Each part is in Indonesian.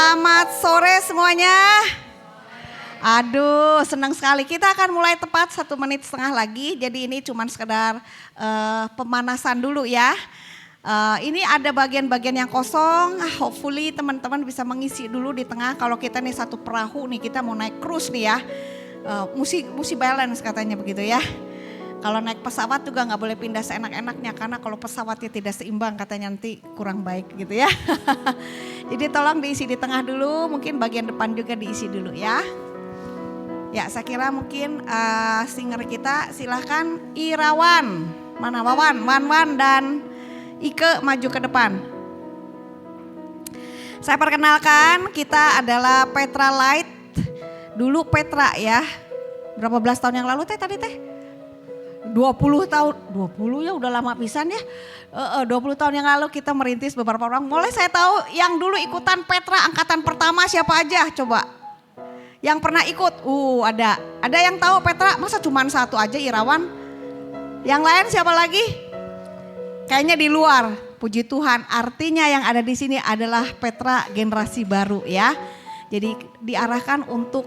Selamat sore semuanya. Aduh, senang sekali. Kita akan mulai tepat 1 menit setengah lagi. Jadi ini cuma sekedar pemanasan dulu ya. Ini ada bagian-bagian yang kosong. Hopefully teman-teman bisa mengisi dulu di tengah. Kalau kita nih satu perahu nih, kita mau naik cruise nih ya. Mesti balance katanya begitu ya. Kalau naik pesawat juga nggak boleh pindah seenak-enaknya karena kalau pesawatnya tidak seimbang katanya nanti kurang baik gitu ya. Jadi tolong diisi di tengah dulu, mungkin bagian depan juga diisi dulu ya. Ya saya kira mungkin singer kita silahkan Irawan, mana Wan dan Ike maju ke depan. Saya perkenalkan kita adalah Petra Light, dulu Petra ya. Berapa belas tahun yang lalu tadi teh? 20 tahun, 20 ya udah lama pisan ya. 20 tahun yang lalu kita merintis beberapa orang. Mulai saya tahu yang dulu ikutan Petra angkatan pertama siapa aja coba. Yang pernah ikut, ada yang tahu Petra, masa cuma satu aja Irawan? Yang lain siapa lagi? Kayaknya di luar, puji Tuhan. Artinya yang ada di sini adalah Petra generasi baru ya. Jadi diarahkan untuk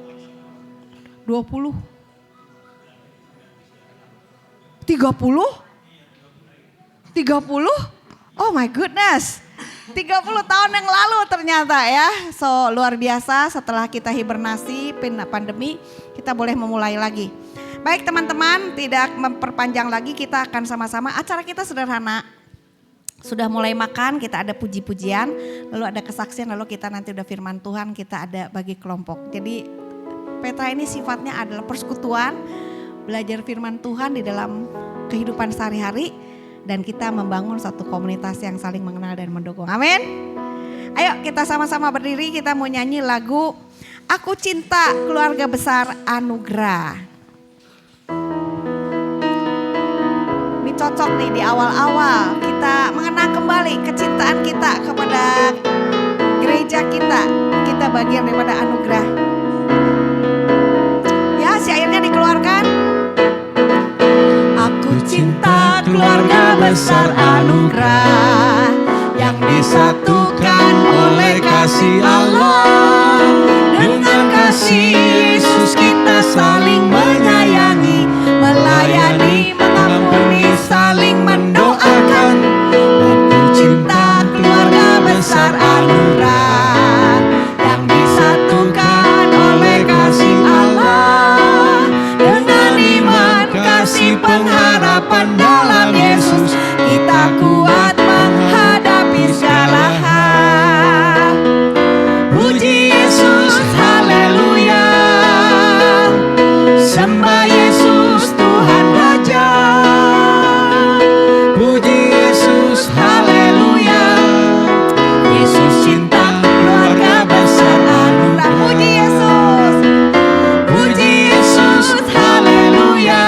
20 30? Oh my goodness. 30 tahun yang lalu ternyata ya. So luar biasa, setelah kita hibernasi pandemi kita boleh memulai lagi. Baik teman-teman, tidak memperpanjang lagi, kita akan sama-sama. Acara kita sederhana. Sudah mulai makan, kita ada puji-pujian, lalu ada kesaksian, lalu kita nanti udah firman Tuhan, kita ada bagi kelompok. Jadi Petra ini sifatnya adalah persekutuan, belajar firman Tuhan di dalam kehidupan sehari-hari dan kita membangun satu komunitas yang saling mengenal dan mendukung. Amin. Ayo kita sama-sama berdiri, kita mau nyanyi lagu Aku Cinta Keluarga Besar Anugerah. Ini cocok nih di awal-awal kita mengenang kembali kecintaan kita kepada gereja kita. Kita bagian daripada anugerah. Ya, syairnya dikeluarkan. Aku cinta keluarga besar anugerah yang disatukan oleh kasih Allah. Dengan kasih Yesus kita saling menyayangi, melayani, mengampuni, saling mendoakan. Aku cinta keluarga besar anugerah yang disatukan oleh kasih Allah. Dengan iman, kasih, pengharapan dalam Yesus, kita kuat menghadapi segala hal. Puji Yesus, haleluya. Sembah Yesus, Tuhan Raja. Puji Yesus, haleluya. Yesus cinta keluarga besar anugerah. Puji Yesus. Puji Yesus, haleluya.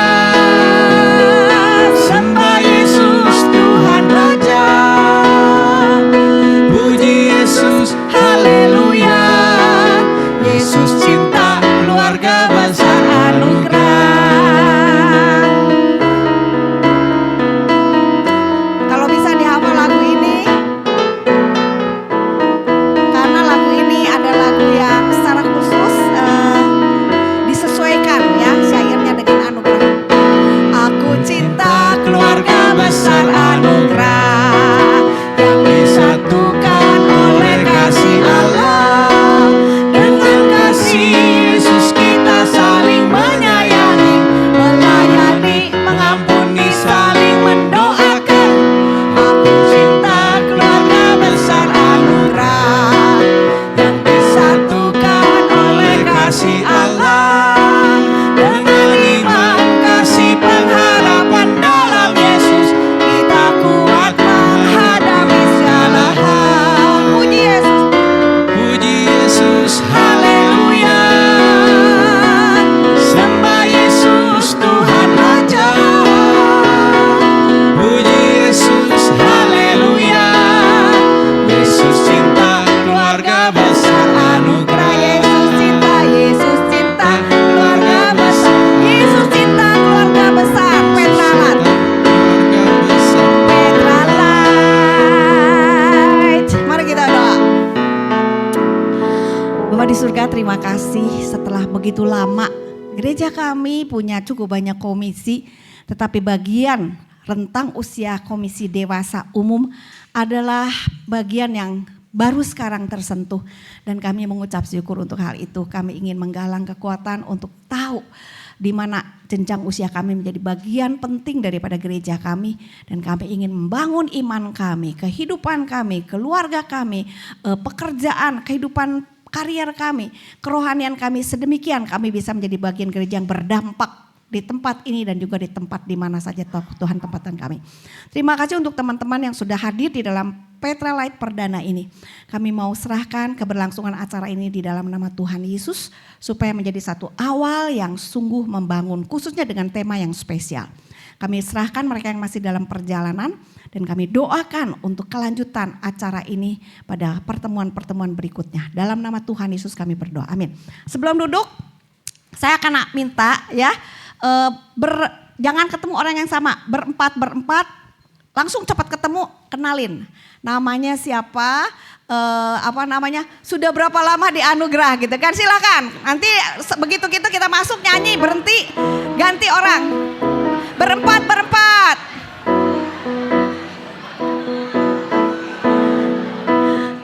Sembah Yesus, Tuhan Raja. Puji Yesus, haleluya. Yesus cinta keluarga besar anugerah. Kalau bisa dihafal lagu ini, karena lagu ini ada lagu yang secara khusus disesuaikan ya syairnya dengan anugerah. Aku cinta keluarga besar anugerah yang disatukan oleh kasih Allah. Dengan kasih Yesus kita saling menyayangi, melayani, mengampuni, saling mendoakan. Aku cinta keluarga besar anugerah yang disatukan oleh kasih Allah. Dengan iman, kasih, pengharapan dalam Yesus, kita kuat menghadapi segala hal. Puji Yesus. Puji Yesus, haleluya. Sembah Yesus, Tuhan Raja. Puji Yesus, haleluya. Yesus cinta keluarga besar anugerah. Yesus cinta keluarga besar. Yesus cinta keluarga besar. Petra Light. Mari kita doa. Bapa di surga, terima kasih setelah begitu lama gereja kami punya cukup banyak komisi, tetapi bagian rentang usia komisi dewasa umum adalah bagian yang baru sekarang tersentuh. Dan kami mengucap syukur untuk hal itu. Kami ingin menggalang kekuatan untuk tahu di mana jenjang usia kami menjadi bagian penting daripada gereja kami. Dan kami ingin membangun iman kami, kehidupan kami, keluarga kami, pekerjaan, kehidupan karier kami, kerohanian kami sedemikian kami bisa menjadi bagian gereja yang berdampak di tempat ini dan juga di tempat di mana saja Tuhan tempatkan kami. Terima kasih untuk teman-teman yang sudah hadir di dalam Petra Light perdana ini. Kami mau serahkan keberlangsungan acara ini di dalam nama Tuhan Yesus supaya menjadi satu awal yang sungguh membangun, khususnya dengan tema yang spesial. Kami serahkan mereka yang masih dalam perjalanan dan kami doakan untuk kelanjutan acara ini pada pertemuan-pertemuan berikutnya. Dalam nama Tuhan Yesus kami berdoa, amin. Sebelum duduk, saya akan minta ya, jangan ketemu orang yang sama, berempat, langsung cepat ketemu, kenalin. Namanya siapa, sudah berapa lama di anugerah gitu kan, silakan. Nanti begitu kita masuk nyanyi, berhenti, ganti orang. Berempat.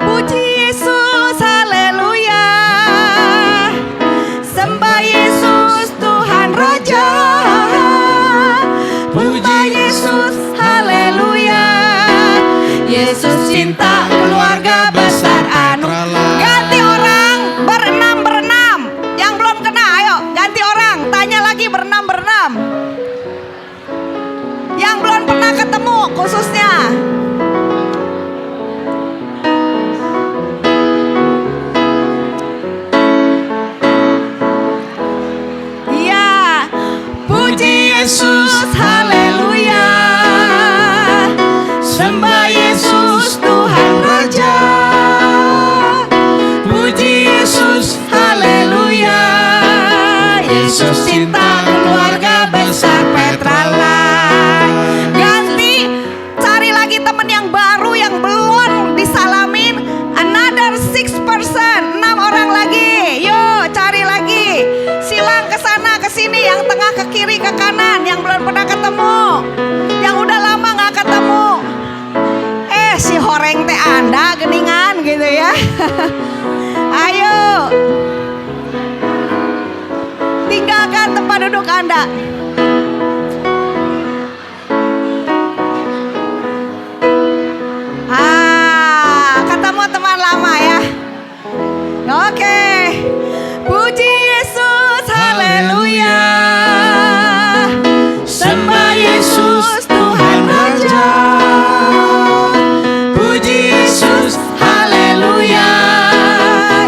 Puji Yesus, haleluya. Sembah Yesus, Tuhan Raja. Puji Yesus, haleluya. Yesus cinta keluarga besar anugerah. Ganti orang, berenam. Yang belum kena, ayo ganti orang. Tanya lagi berenam. Yang belum pernah ketemu khususnya. Iya, puji Yesus, haleluya. Sembah Yesus, Tuhan Raja. Puji Yesus, haleluya. Yesus cinta keluarga besar Petra Light. Cari lagi teman yang baru yang belum disalamin. Another 6 person, 6 orang lagi. Yuk cari lagi. Silang ke sana ke sini, yang tengah ke kiri ke kanan, yang belum pernah ketemu, yang udah lama gak ketemu. Si horeng teh Anda geningan gitu ya. Ayo. Tinggalkan tempat duduk Anda. Ketemu teman lama ya. Oke. Puji Yesus, haleluya. Sembah Yesus, Tuhan Raja. Puji Yesus, haleluya.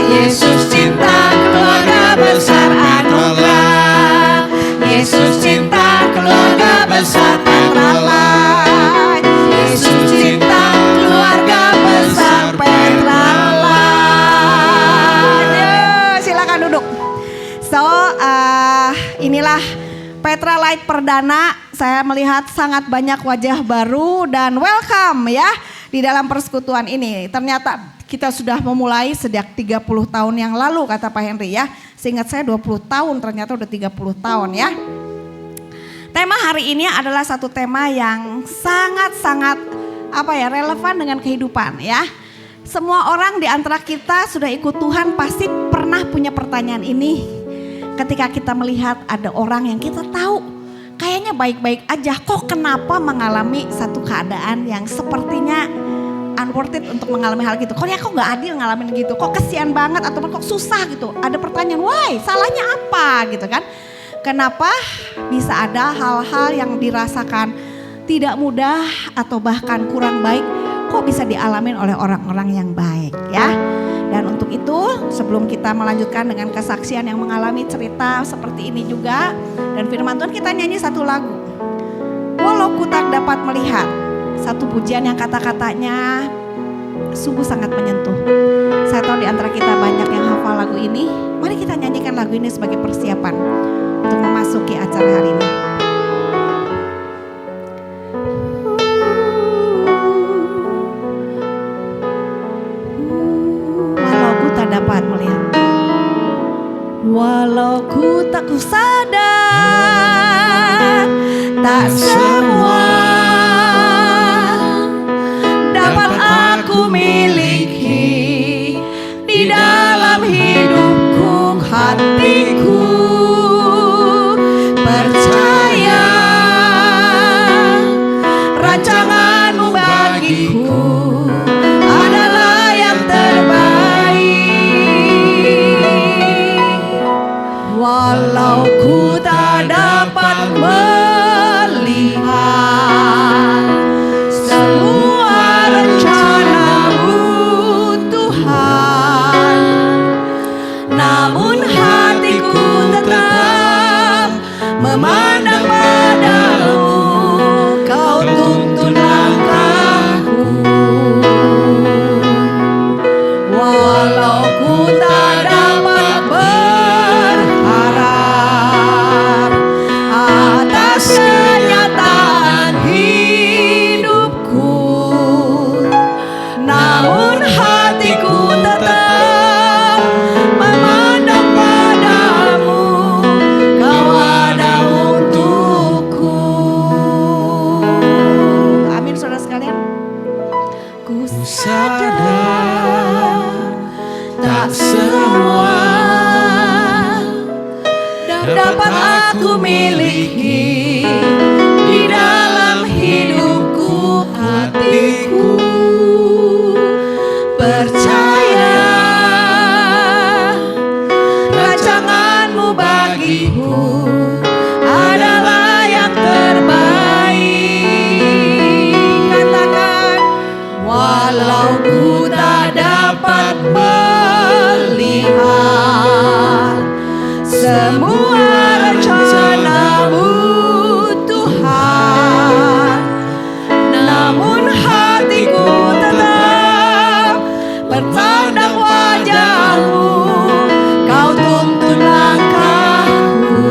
Yesus cinta keluarga besar anugerah. Yesus cinta keluarga besar Petra Light. Yesus cinta keluarga besar Petra Light. Silakan duduk. Inilah Petra Light perdana. Saya melihat sangat banyak wajah baru dan welcome ya di dalam persekutuan ini. Ternyata kita sudah memulai sejak 30 tahun yang lalu kata Pak Henry ya. Seingat saya 20 tahun, ternyata udah 30 tahun ya. Tema hari ini adalah satu tema yang sangat-sangat relevan dengan kehidupan ya. Semua orang di antara kita sudah ikut Tuhan pasti pernah punya pertanyaan ini. Ketika kita melihat ada orang yang kita tahu kayaknya baik-baik aja, kok kenapa mengalami satu keadaan yang sepertinya unworth it untuk mengalami hal gitu. Kok gak adil ngalamin gitu, kok kesian banget atau kok susah gitu. Ada pertanyaan, why salahnya apa gitu kan. Kenapa bisa ada hal-hal yang dirasakan tidak mudah atau bahkan kurang baik, kok bisa dialamin oleh orang-orang yang baik ya. Dan untuk itu sebelum kita melanjutkan dengan kesaksian yang mengalami cerita seperti ini juga, dan firman Tuhan, kita nyanyi satu lagu. Walau ku tak dapat melihat, satu pujian yang kata-katanya sungguh sangat menyentuh. Saya tahu di antara kita banyak yang hafal lagu ini. Mari kita nyanyikan lagu ini sebagai persiapan untuk memasuki acara hari ini. Walau ku tak dapat melihat. Walau ku tak sadar, tak semua dapat aku miliki di dalam hidupku, hatiku percaya rancanganmu bagiku adalah yang terbaik. Walau ku tak dapat melihat semua rencana-Mu Tuhan, namun hatiku tetap memandang padamu, Kau tuntun langkahku. Walau ku tak dapat berharap atas kenyataan hidupku, namun hatiku tetap memandang padamu, Kau ada untukku. Amin saudara sekalian. Ku sadar tak semua dapat aku miliki di dalam hidupku, hatiku percaya rancangan-Mu bagiku adalah yang terbaik. Katakan, walau ku tak dapat melihat semua rencana-Mu Tuhan, namun hatiku tetap berpandang wajah-Mu, Kau tuntun langkahku.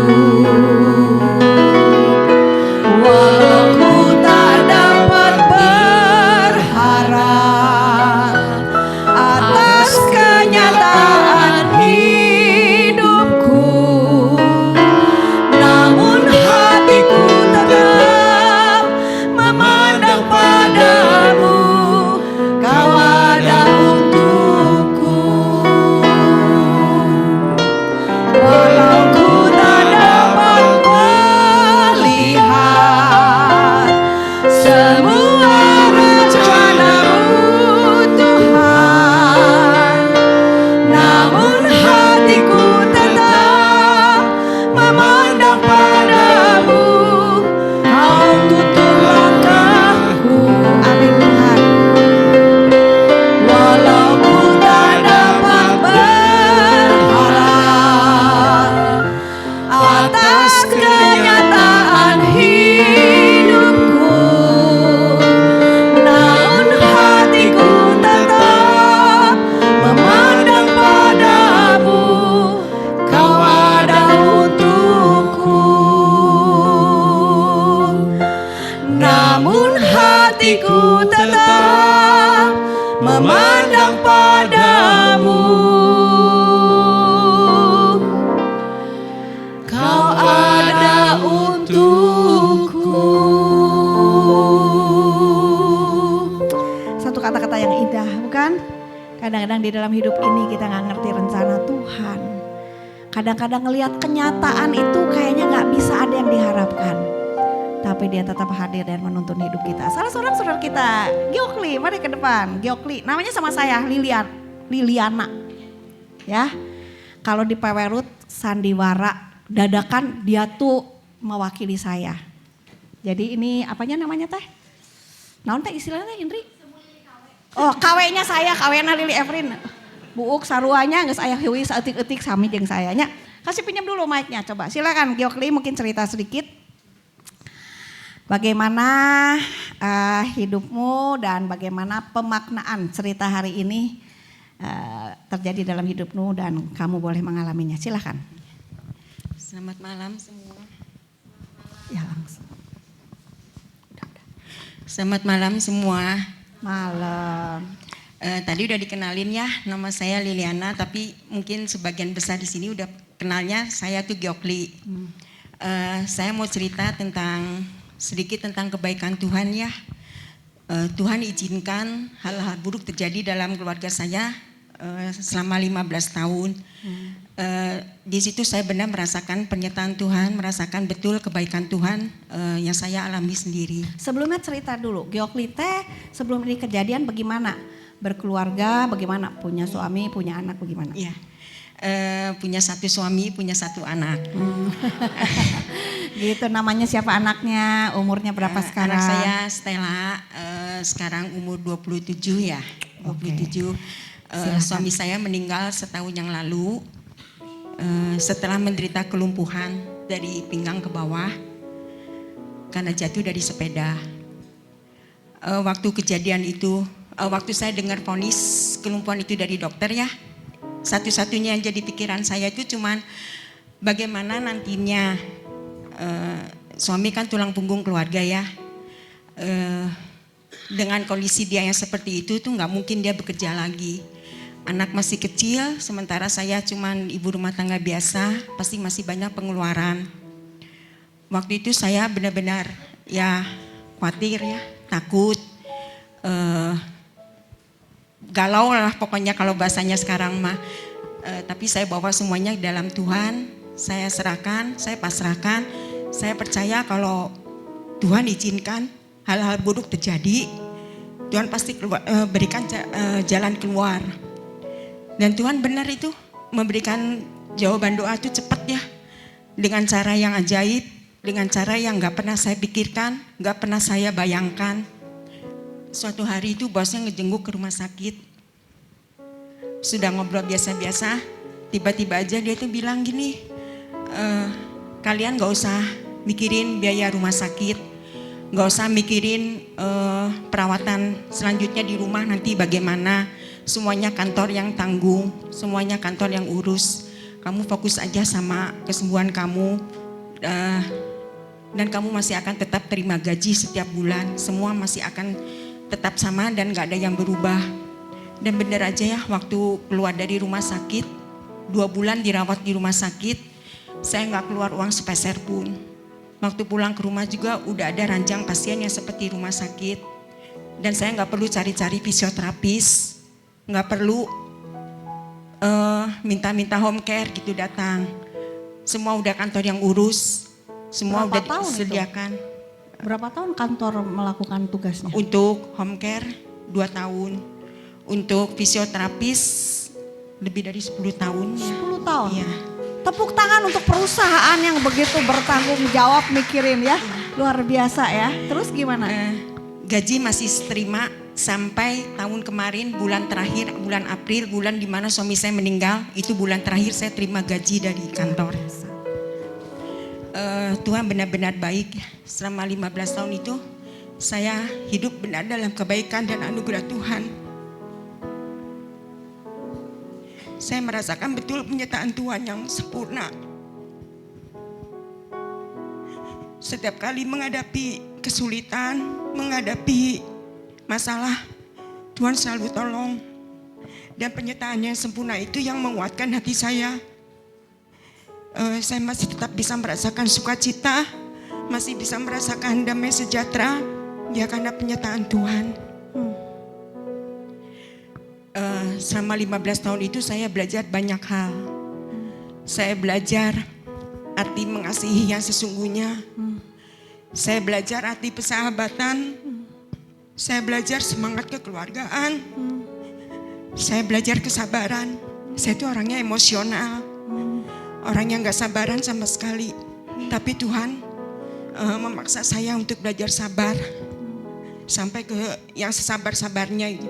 Walau ku tak dapat berharap atas kenyataan hidupku, namun hatiku tetap memandang padamu, Kau ada untukku. Walau ku tak dapat melihat semua rencana-Mu Tuhan, namun hatiku tetap memandang padamu, Kau tuntun langkahku. Amin Tuhan. Walau ku tak dapat berharap atas kenyataan hidupku, namun hatiku tetap memandang padamu, Kau ada untukku. Namun hatiku tetap memandang padamu, Kau ada untukku. Satu kata-kata yang indah, bukan? Kadang-kadang di dalam hidup ini kita nggak ngerti rencana Tuhan. Kadang-kadang ngelihat kenyataan itu kayaknya nggak bisa ada yang diharapkan. Tapi Dia tetap hadir dan menuntun hidup kita. Salah seorang saudara kita, Giokli, mari ke depan. Giokli, namanya sama saya, Liliana. Ya, kalau di Pewerut sandiwara, dadakan dia tuh mewakili saya. Jadi ini apanya namanya teh? Naon teh istilahnya Indri? Oh, kawenya saya, kawena Lili Evrin. Buuk saruanya geus aya hiwi saeutik-eutik sami jeung saya nya. Kasih pinjam dulu mic-nya coba. Silakan Giokli mungkin cerita sedikit. Bagaimana hidupmu dan bagaimana pemaknaan cerita hari ini terjadi dalam hidupmu dan kamu boleh mengalaminya. Silakan. Selamat malam semua. Ya langsung. Selamat malam semua. Malam. Tadi udah dikenalin ya, nama saya Liliana, tapi mungkin sebagian besar di sini udah kenalnya saya tuh Giokli. Saya mau cerita sedikit tentang kebaikan Tuhan ya. Tuhan izinkan hal-hal buruk terjadi dalam keluarga saya selama 15 tahun. Di situ saya benar merasakan penyertaan Tuhan, merasakan betul kebaikan Tuhan yang saya alami sendiri. Sebelumnya cerita dulu, Giokli teh sebelum ini kejadian bagaimana? Berkeluarga, bagaimana? Punya suami, punya anak, bagaimana? Iya. Punya satu suami, punya satu anak. Gitu, namanya siapa anaknya, umurnya berapa sekarang? Anak saya Stella, sekarang umur 27 ya. 27. Suami saya meninggal setahun yang lalu setelah menderita kelumpuhan dari pinggang ke bawah karena jatuh dari sepeda. Waktu kejadian itu, waktu saya dengar vonis kelumpuhan itu dari dokter ya, satu-satunya yang jadi pikiran saya itu cuman bagaimana nantinya, suami kan tulang punggung keluarga ya, dengan kondisi dia yang seperti itu tuh nggak mungkin dia bekerja lagi. Anak masih kecil, sementara saya cuman ibu rumah tangga biasa, pasti masih banyak pengeluaran. Waktu itu saya benar-benar ya khawatir ya, takut, galau lah pokoknya kalau bahasanya sekarang mah. Tapi saya bawa semuanya dalam Tuhan, saya serahkan, saya pasrahkan. Saya percaya kalau Tuhan izinkan hal-hal buruk terjadi, Tuhan pasti berikan jalan keluar. Dan Tuhan benar itu memberikan jawaban doa itu cepat ya, dengan cara yang ajaib, dengan cara yang gak pernah saya pikirkan, gak pernah saya bayangkan. Suatu hari itu bosnya ngejenguk ke rumah sakit. Sudah ngobrol biasa-biasa, tiba-tiba aja dia tuh bilang gini, kalian gak usah mikirin biaya rumah sakit, gak usah mikirin perawatan selanjutnya di rumah nanti bagaimana. Semuanya kantor yang tanggung, semuanya kantor yang urus. Kamu fokus aja sama kesembuhan kamu, dan kamu masih akan tetap terima gaji setiap bulan. Semua masih akan tetap sama dan gak ada yang berubah. Dan benar aja ya, waktu keluar dari rumah sakit, 2 bulan dirawat di rumah sakit, saya gak keluar uang sepeser pun. Waktu pulang ke rumah juga udah ada ranjang pasien yang seperti rumah sakit. Dan saya gak perlu cari-cari fisioterapis, gak perlu minta-minta home care gitu datang. Semua udah kantor yang urus, semua Berapa udah tahun disediakan. Berapa tahun kantor melakukan tugasnya? Untuk home care 2 tahun. Untuk fisioterapis lebih dari 10 tahun. 10 tahun? Iya. Tepuk tangan untuk perusahaan yang begitu bertanggung jawab mikirin ya. Luar biasa ya. Terus gimana? Gaji masih terima sampai tahun kemarin bulan terakhir, bulan April, bulan dimana suami saya meninggal. Itu bulan terakhir saya terima gaji dari kantor. Tuhan benar-benar baik. Selama 15 tahun itu saya hidup benar dalam kebaikan dan anugerah Tuhan. Saya merasakan betul penyertaan Tuhan yang sempurna. Setiap kali menghadapi kesulitan, menghadapi masalah, Tuhan selalu tolong. Dan penyertaannya yang sempurna itu yang menguatkan hati saya. Saya masih tetap bisa merasakan sukacita, masih bisa merasakan damai sejahtera, ya karena penyertaan Tuhan. Selama 15 tahun itu saya belajar banyak hal. Saya belajar arti mengasihi yang sesungguhnya. Saya belajar arti persahabatan. Saya belajar semangat kekeluargaan. Saya belajar kesabaran. Saya itu orangnya emosional. Orang yang gak sabaran sama sekali. Tapi Tuhan memaksa saya untuk belajar sabar. Sampai ke yang sesabar-sabarnya itu.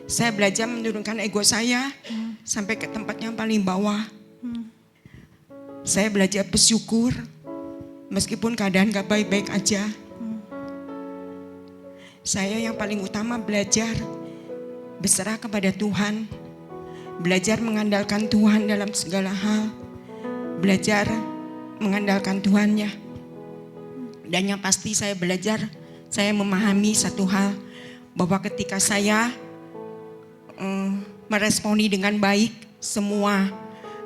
Saya belajar menurunkan ego saya sampai ke tempat yang paling bawah. Saya belajar bersyukur meskipun keadaan gak baik-baik aja. Saya yang paling utama belajar berserah kepada Tuhan. Belajar mengandalkan Tuhan dalam segala hal. Belajar mengandalkan Tuhan ya. Dan yang pasti saya belajar, saya memahami satu hal, bahwa ketika saya meresponi dengan baik semua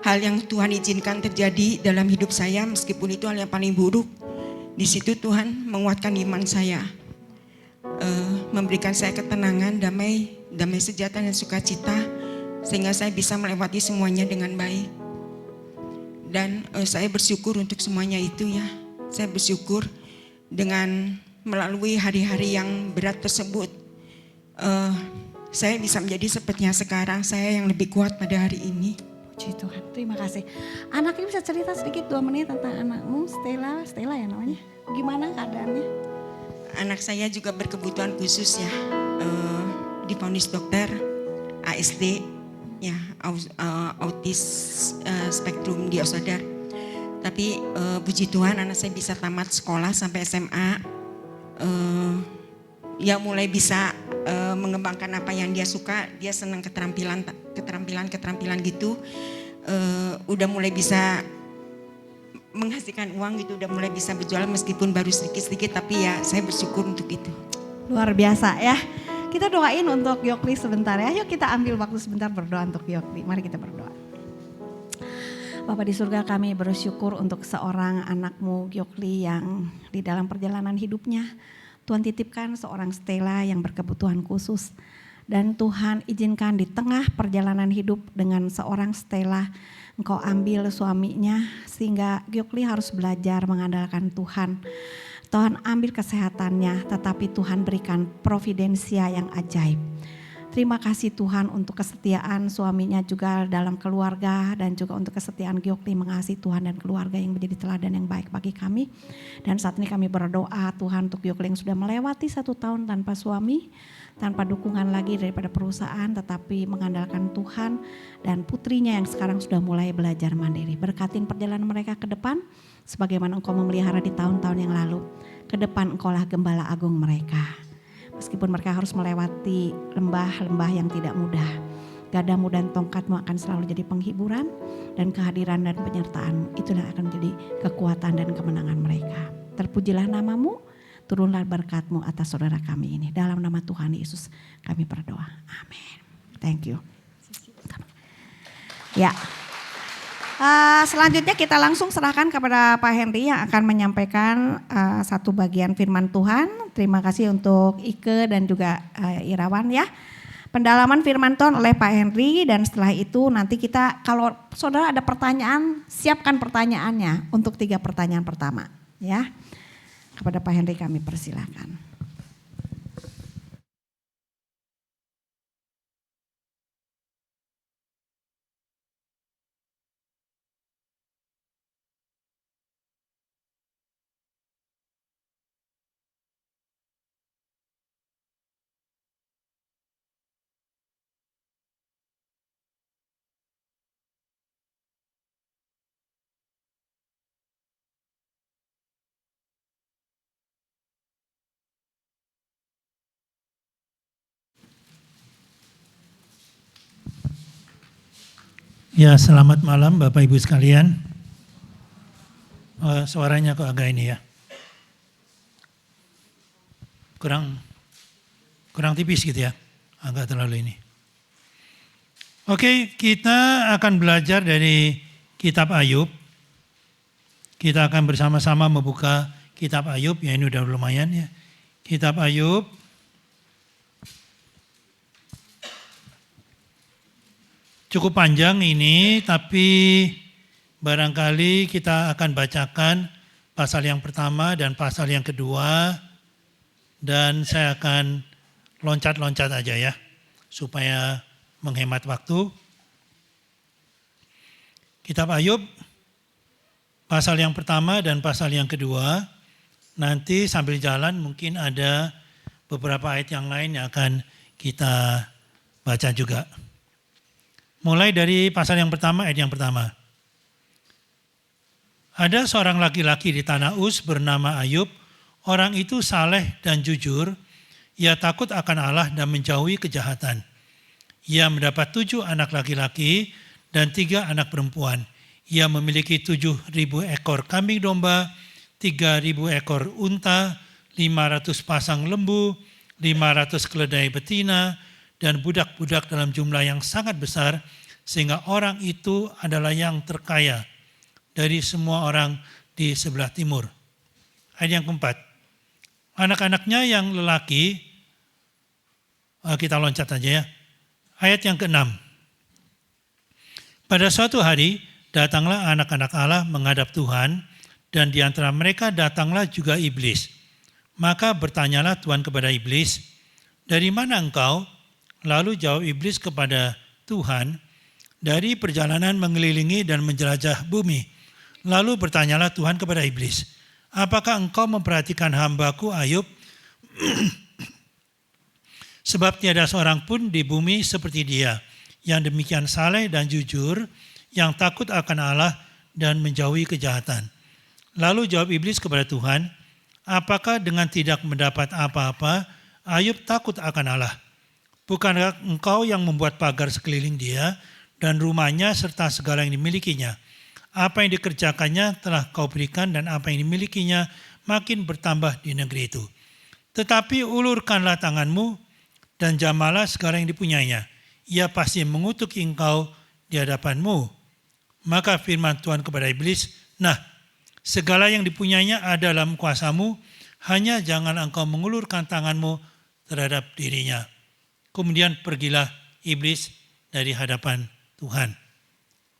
hal yang Tuhan izinkan terjadi dalam hidup saya, meskipun itu hal yang paling buruk, di situ Tuhan menguatkan iman saya, memberikan saya ketenangan, damai sejahtera dan sukacita, sehingga saya bisa melewati semuanya dengan baik. Dan saya bersyukur untuk semuanya itu ya. Saya bersyukur dengan melalui hari-hari yang berat tersebut, saya bisa menjadi sepertinya sekarang, saya yang lebih kuat pada hari ini. Puji Tuhan, terima kasih. Anaknya bisa cerita sedikit 2 menit tentang anakmu, Stella ya namanya. Gimana keadaannya? Anak saya juga berkebutuhan khusus ya, divonis dokter ASD, ya autis spektrum diosadar. Tapi puji Tuhan anak saya bisa tamat sekolah sampai SMA. Ya mulai bisa mengembangkan apa yang dia suka, dia senang keterampilan gitu, udah mulai bisa menghasilkan uang gitu, udah mulai bisa berjualan meskipun baru sedikit-sedikit, tapi ya saya bersyukur untuk itu. Luar biasa ya. Kita doain untuk Yokli sebentar ya. Yuk kita ambil waktu sebentar berdoa untuk Yokli. Mari kita berdoa. Bapak di surga, kami bersyukur untuk seorang anakmu Yokli yang di dalam perjalanan hidupnya Tuhan titipkan seorang Stella yang berkebutuhan khusus. Dan Tuhan izinkan di tengah perjalanan hidup dengan seorang Stella, Engkau ambil suaminya sehingga Yokli harus belajar mengandalkan Tuhan. Tuhan ambil kesehatannya, tetapi Tuhan berikan providensia yang ajaib. Terima kasih Tuhan untuk kesetiaan suaminya juga dalam keluarga, dan juga untuk kesetiaan Yokli mengasihi Tuhan dan keluarga yang menjadi teladan yang baik bagi kami. Dan saat ini kami berdoa Tuhan untuk Yokli yang sudah melewati 1 tahun tanpa suami, tanpa dukungan lagi daripada perusahaan, tetapi mengandalkan Tuhan, dan putrinya yang sekarang sudah mulai belajar mandiri. Berkatin perjalanan mereka ke depan sebagaimana Engkau memelihara di tahun-tahun yang lalu. Ke depan Engkaulah gembala agung mereka. Meskipun mereka harus melewati lembah-lembah yang tidak mudah, gadamu dan tongkatmu akan selalu jadi penghiburan, dan kehadiran dan penyertaan itulah akan menjadi kekuatan dan kemenangan mereka. Terpujilah namamu, turunlah berkatmu atas saudara kami ini. Dalam nama Tuhan Yesus kami berdoa. Amin. Thank you. Ya. Selanjutnya kita langsung serahkan kepada Pak Henry yang akan menyampaikan satu bagian firman Tuhan. Terima kasih untuk Ike dan juga Irawan ya. Pendalaman firman Tuhan oleh Pak Henry, dan setelah itu nanti kita, kalau saudara ada pertanyaan, siapkan pertanyaannya untuk 3 pertanyaan pertama ya. Kepada Pak Henry kami persilakan. Ya, selamat malam Bapak Ibu sekalian. Suaranya kok agak ini ya. Kurang tipis gitu ya. Agak terlalu ini. Oke, kita akan belajar dari kitab Ayub. Kita akan bersama-sama membuka kitab Ayub, ya ini udah lumayan ya. Kitab Ayub. Cukup panjang ini, tapi barangkali kita akan bacakan pasal yang pertama dan pasal yang kedua, dan saya akan loncat-loncat aja ya, supaya menghemat waktu. Kitab Ayub, pasal yang pertama dan pasal yang kedua, nanti sambil jalan mungkin ada beberapa ayat yang lain yang akan kita baca juga. Mulai dari pasal yang pertama, ayat yang pertama. Ada seorang laki-laki di tanah Uz bernama Ayub. Orang itu saleh dan jujur. Ia takut akan Allah dan menjauhi kejahatan. Ia mendapat 7 anak laki-laki dan 3 anak perempuan. Ia memiliki 7.000 ekor kambing domba, 3.000 ekor unta, 500 pasang lembu, 500 keledai betina, dan budak-budak dalam jumlah yang sangat besar, sehingga orang itu adalah yang terkaya dari semua orang di sebelah timur. Ayat yang keempat, anak-anaknya yang lelaki, kita loncat aja ya. Ayat yang keenam, pada suatu hari datanglah anak-anak Allah menghadap Tuhan, dan di antara mereka datanglah juga iblis. Maka bertanyalah Tuhan kepada iblis, dari mana engkau? Lalu jawab iblis kepada Tuhan, dari perjalanan mengelilingi dan menjelajah bumi. Lalu bertanyalah Tuhan kepada iblis, apakah engkau memperhatikan hambaku Ayub? Sebab tiada seorang pun di bumi seperti dia, yang demikian saleh dan jujur, yang takut akan Allah dan menjauhi kejahatan. Lalu jawab iblis kepada Tuhan, apakah dengan tidak mendapat apa-apa, Ayub takut akan Allah? Bukankah engkau yang membuat pagar sekeliling dia dan rumahnya serta segala yang dimilikinya? Apa yang dikerjakannya telah kau berikan, dan apa yang dimilikinya makin bertambah di negeri itu. Tetapi ulurkanlah tanganmu dan jamalah segala yang dipunyainya. Ia pasti mengutuk engkau di hadapanmu. Maka firman Tuhan kepada iblis, nah, segala yang dipunyainya ada dalam kuasamu, hanya jangan engkau mengulurkan tanganmu terhadap dirinya. Kemudian pergilah iblis dari hadapan Tuhan.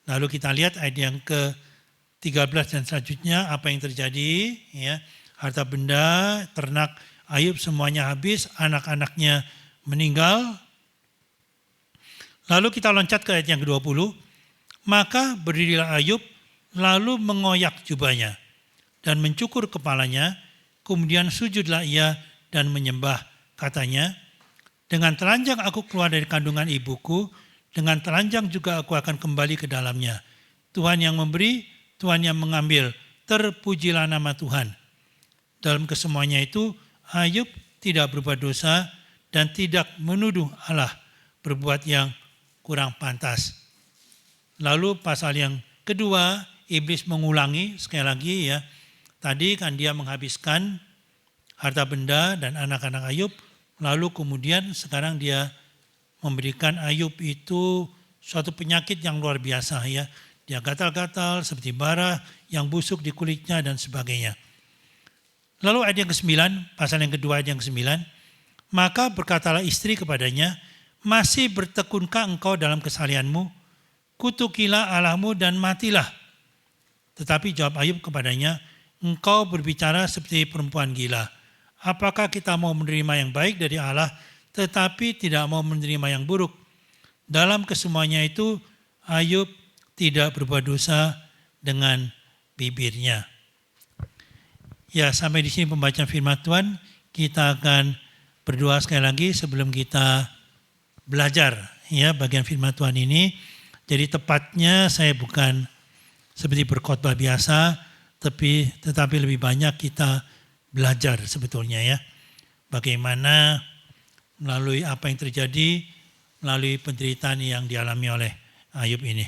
Lalu kita lihat ayat yang ke-13 dan selanjutnya apa yang terjadi. Ya, harta benda, ternak Ayub semuanya habis, anak-anaknya meninggal. Lalu kita loncat ke ayat yang ke-20. Maka berdirilah Ayub lalu mengoyak jubahnya dan mencukur kepalanya. Kemudian sujudlah ia dan menyembah, katanya, dengan telanjang aku keluar dari kandungan ibuku, dengan telanjang juga aku akan kembali ke dalamnya. Tuhan yang memberi, Tuhan yang mengambil, terpujilah nama Tuhan. Dalam kesemuanya itu, Ayub tidak berbuat dosa dan tidak menuduh Allah berbuat yang kurang pantas. Lalu pasal yang kedua, iblis mengulangi sekali lagi ya. Tadi kan dia menghabiskan harta benda dan anak-anak Ayub, lalu kemudian sekarang dia memberikan Ayub itu suatu penyakit yang luar biasa ya. Dia gatal-gatal seperti bara yang busuk di kulitnya dan sebagainya. Lalu ayat yang ke-9, pasal yang kedua ayat yang ke-9. Maka berkatalah istri kepadanya, masih bertekunkah engkau dalam kesalehanmu? Kutukilah Allahmu dan matilah. Tetapi jawab Ayub kepadanya, engkau berbicara seperti perempuan gila. Apakah kita mau menerima yang baik dari Allah, tetapi tidak mau menerima yang buruk? Dalam kesemuanya itu, Ayub tidak berbuat dosa dengan bibirnya. Ya, sampai di sini pembacaan firman Tuhan. Kita akan berdoa sekali lagi sebelum kita belajar ya bagian firman Tuhan ini. Jadi tepatnya saya bukan seperti berkhotbah biasa, tetapi lebih banyak kita belajar sebetulnya ya. Bagaimana melalui apa yang terjadi, melalui penderitaan yang dialami oleh Ayub ini.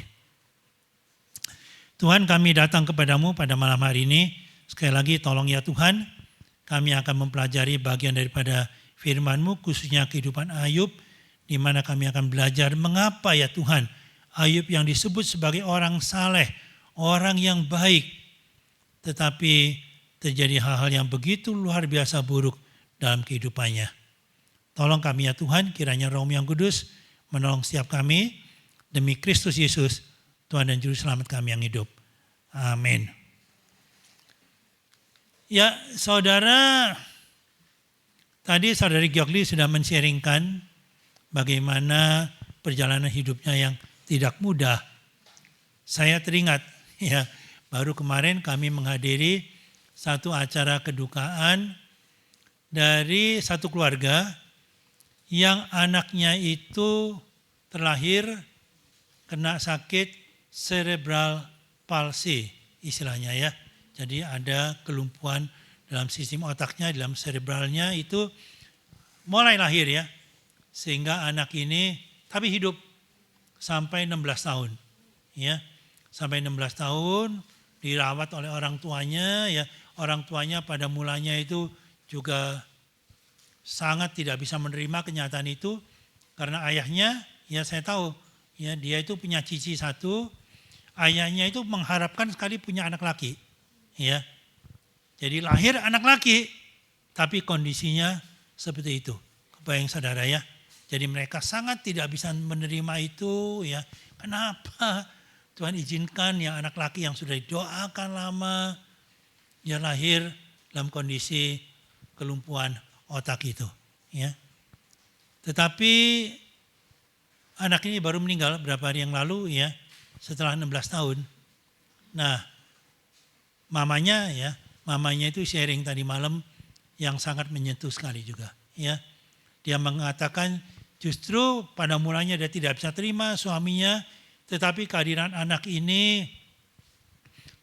Tuhan, kami datang kepadamu pada malam hari ini. Sekali lagi tolong ya Tuhan, kami akan mempelajari bagian daripada firman-Mu, khususnya kehidupan Ayub, di mana kami akan belajar mengapa ya Tuhan, Ayub yang disebut sebagai orang saleh, orang yang baik, tetapi terjadi hal-hal yang begitu luar biasa buruk dalam kehidupannya. Tolong kami ya Tuhan, kiranya Roh-Mu yang kudus menolong setiap kami, demi Kristus Yesus, Tuhan dan Juru Selamat kami yang hidup. Amin. Ya saudara, tadi saudari Gyokli sudah men-sharingkan bagaimana perjalanan hidupnya yang tidak mudah. Saya teringat ya, baru kemarin kami menghadiri satu acara kedukaan dari satu keluarga yang anaknya itu terlahir kena sakit cerebral palsy istilahnya ya. Jadi ada kelumpuhan dalam sistem otaknya, dalam cerebralnya itu mulai lahir ya. Sehingga anak ini tapi hidup sampai 16 tahun. Ya. Sampai 16 tahun dirawat oleh orang tuanya ya. Orang tuanya pada mulanya itu juga sangat tidak bisa menerima kenyataan itu karena ayahnya ya saya tahu Ya, dia itu punya cici satu, ayahnya itu mengharapkan sekali punya anak laki. Ya. Jadi lahir anak laki, tapi kondisinya seperti itu. Kebayang saudara ya. Jadi mereka sangat tidak bisa menerima itu ya. Kenapa Tuhan izinkan yang anak laki yang sudah didoakan lama, dia lahir dalam kondisi kelumpuhan otak itu. Ya. Tetapi anak ini baru meninggal beberapa hari yang lalu ya, setelah 16 tahun. Nah, mamanya itu sharing tadi malam yang sangat menyentuh sekali juga. Ya, dia mengatakan justru pada mulanya dia tidak bisa terima suaminya, tetapi kehadiran anak ini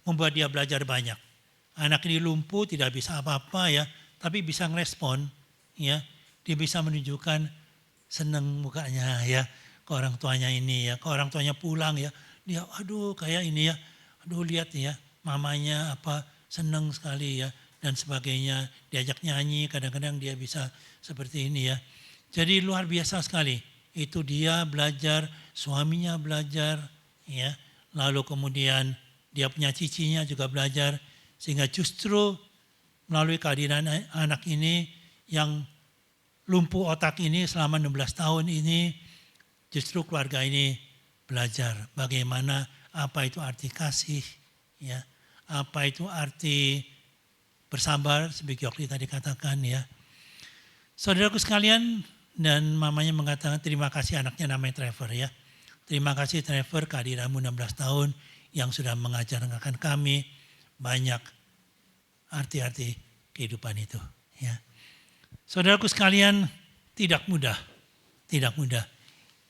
membuat dia belajar banyak. Anak ini lumpuh, tidak bisa apa-apa ya, tapi bisa ngerespon, ya, dia bisa menunjukkan senang mukanya ya ke orang tuanya ini ya, ke orang tuanya pulang ya, dia aduh kayak ini ya, aduh lihat ya mamanya apa senang sekali ya dan sebagainya, diajak nyanyi kadang-kadang dia bisa seperti ini ya. Jadi luar biasa sekali. Itu dia belajar, suaminya belajar ya. Lalu kemudian dia punya cicinya juga belajar sehingga justru melalui kehadiran anak ini yang lumpuh otak ini selama 16 tahun ini justru keluarga ini belajar bagaimana apa itu arti kasih ya. Apa itu arti bersabar seperti Yokli tadi katakan ya. Saudaraku sekalian, dan mamanya mengatakan terima kasih anaknya namanya Trevor ya. Terima kasih Trevor kehadiranmu 16 tahun yang sudah mengajarkan kami banyak arti-arti kehidupan itu ya. Saudaraku sekalian, tidak mudah. Tidak mudah.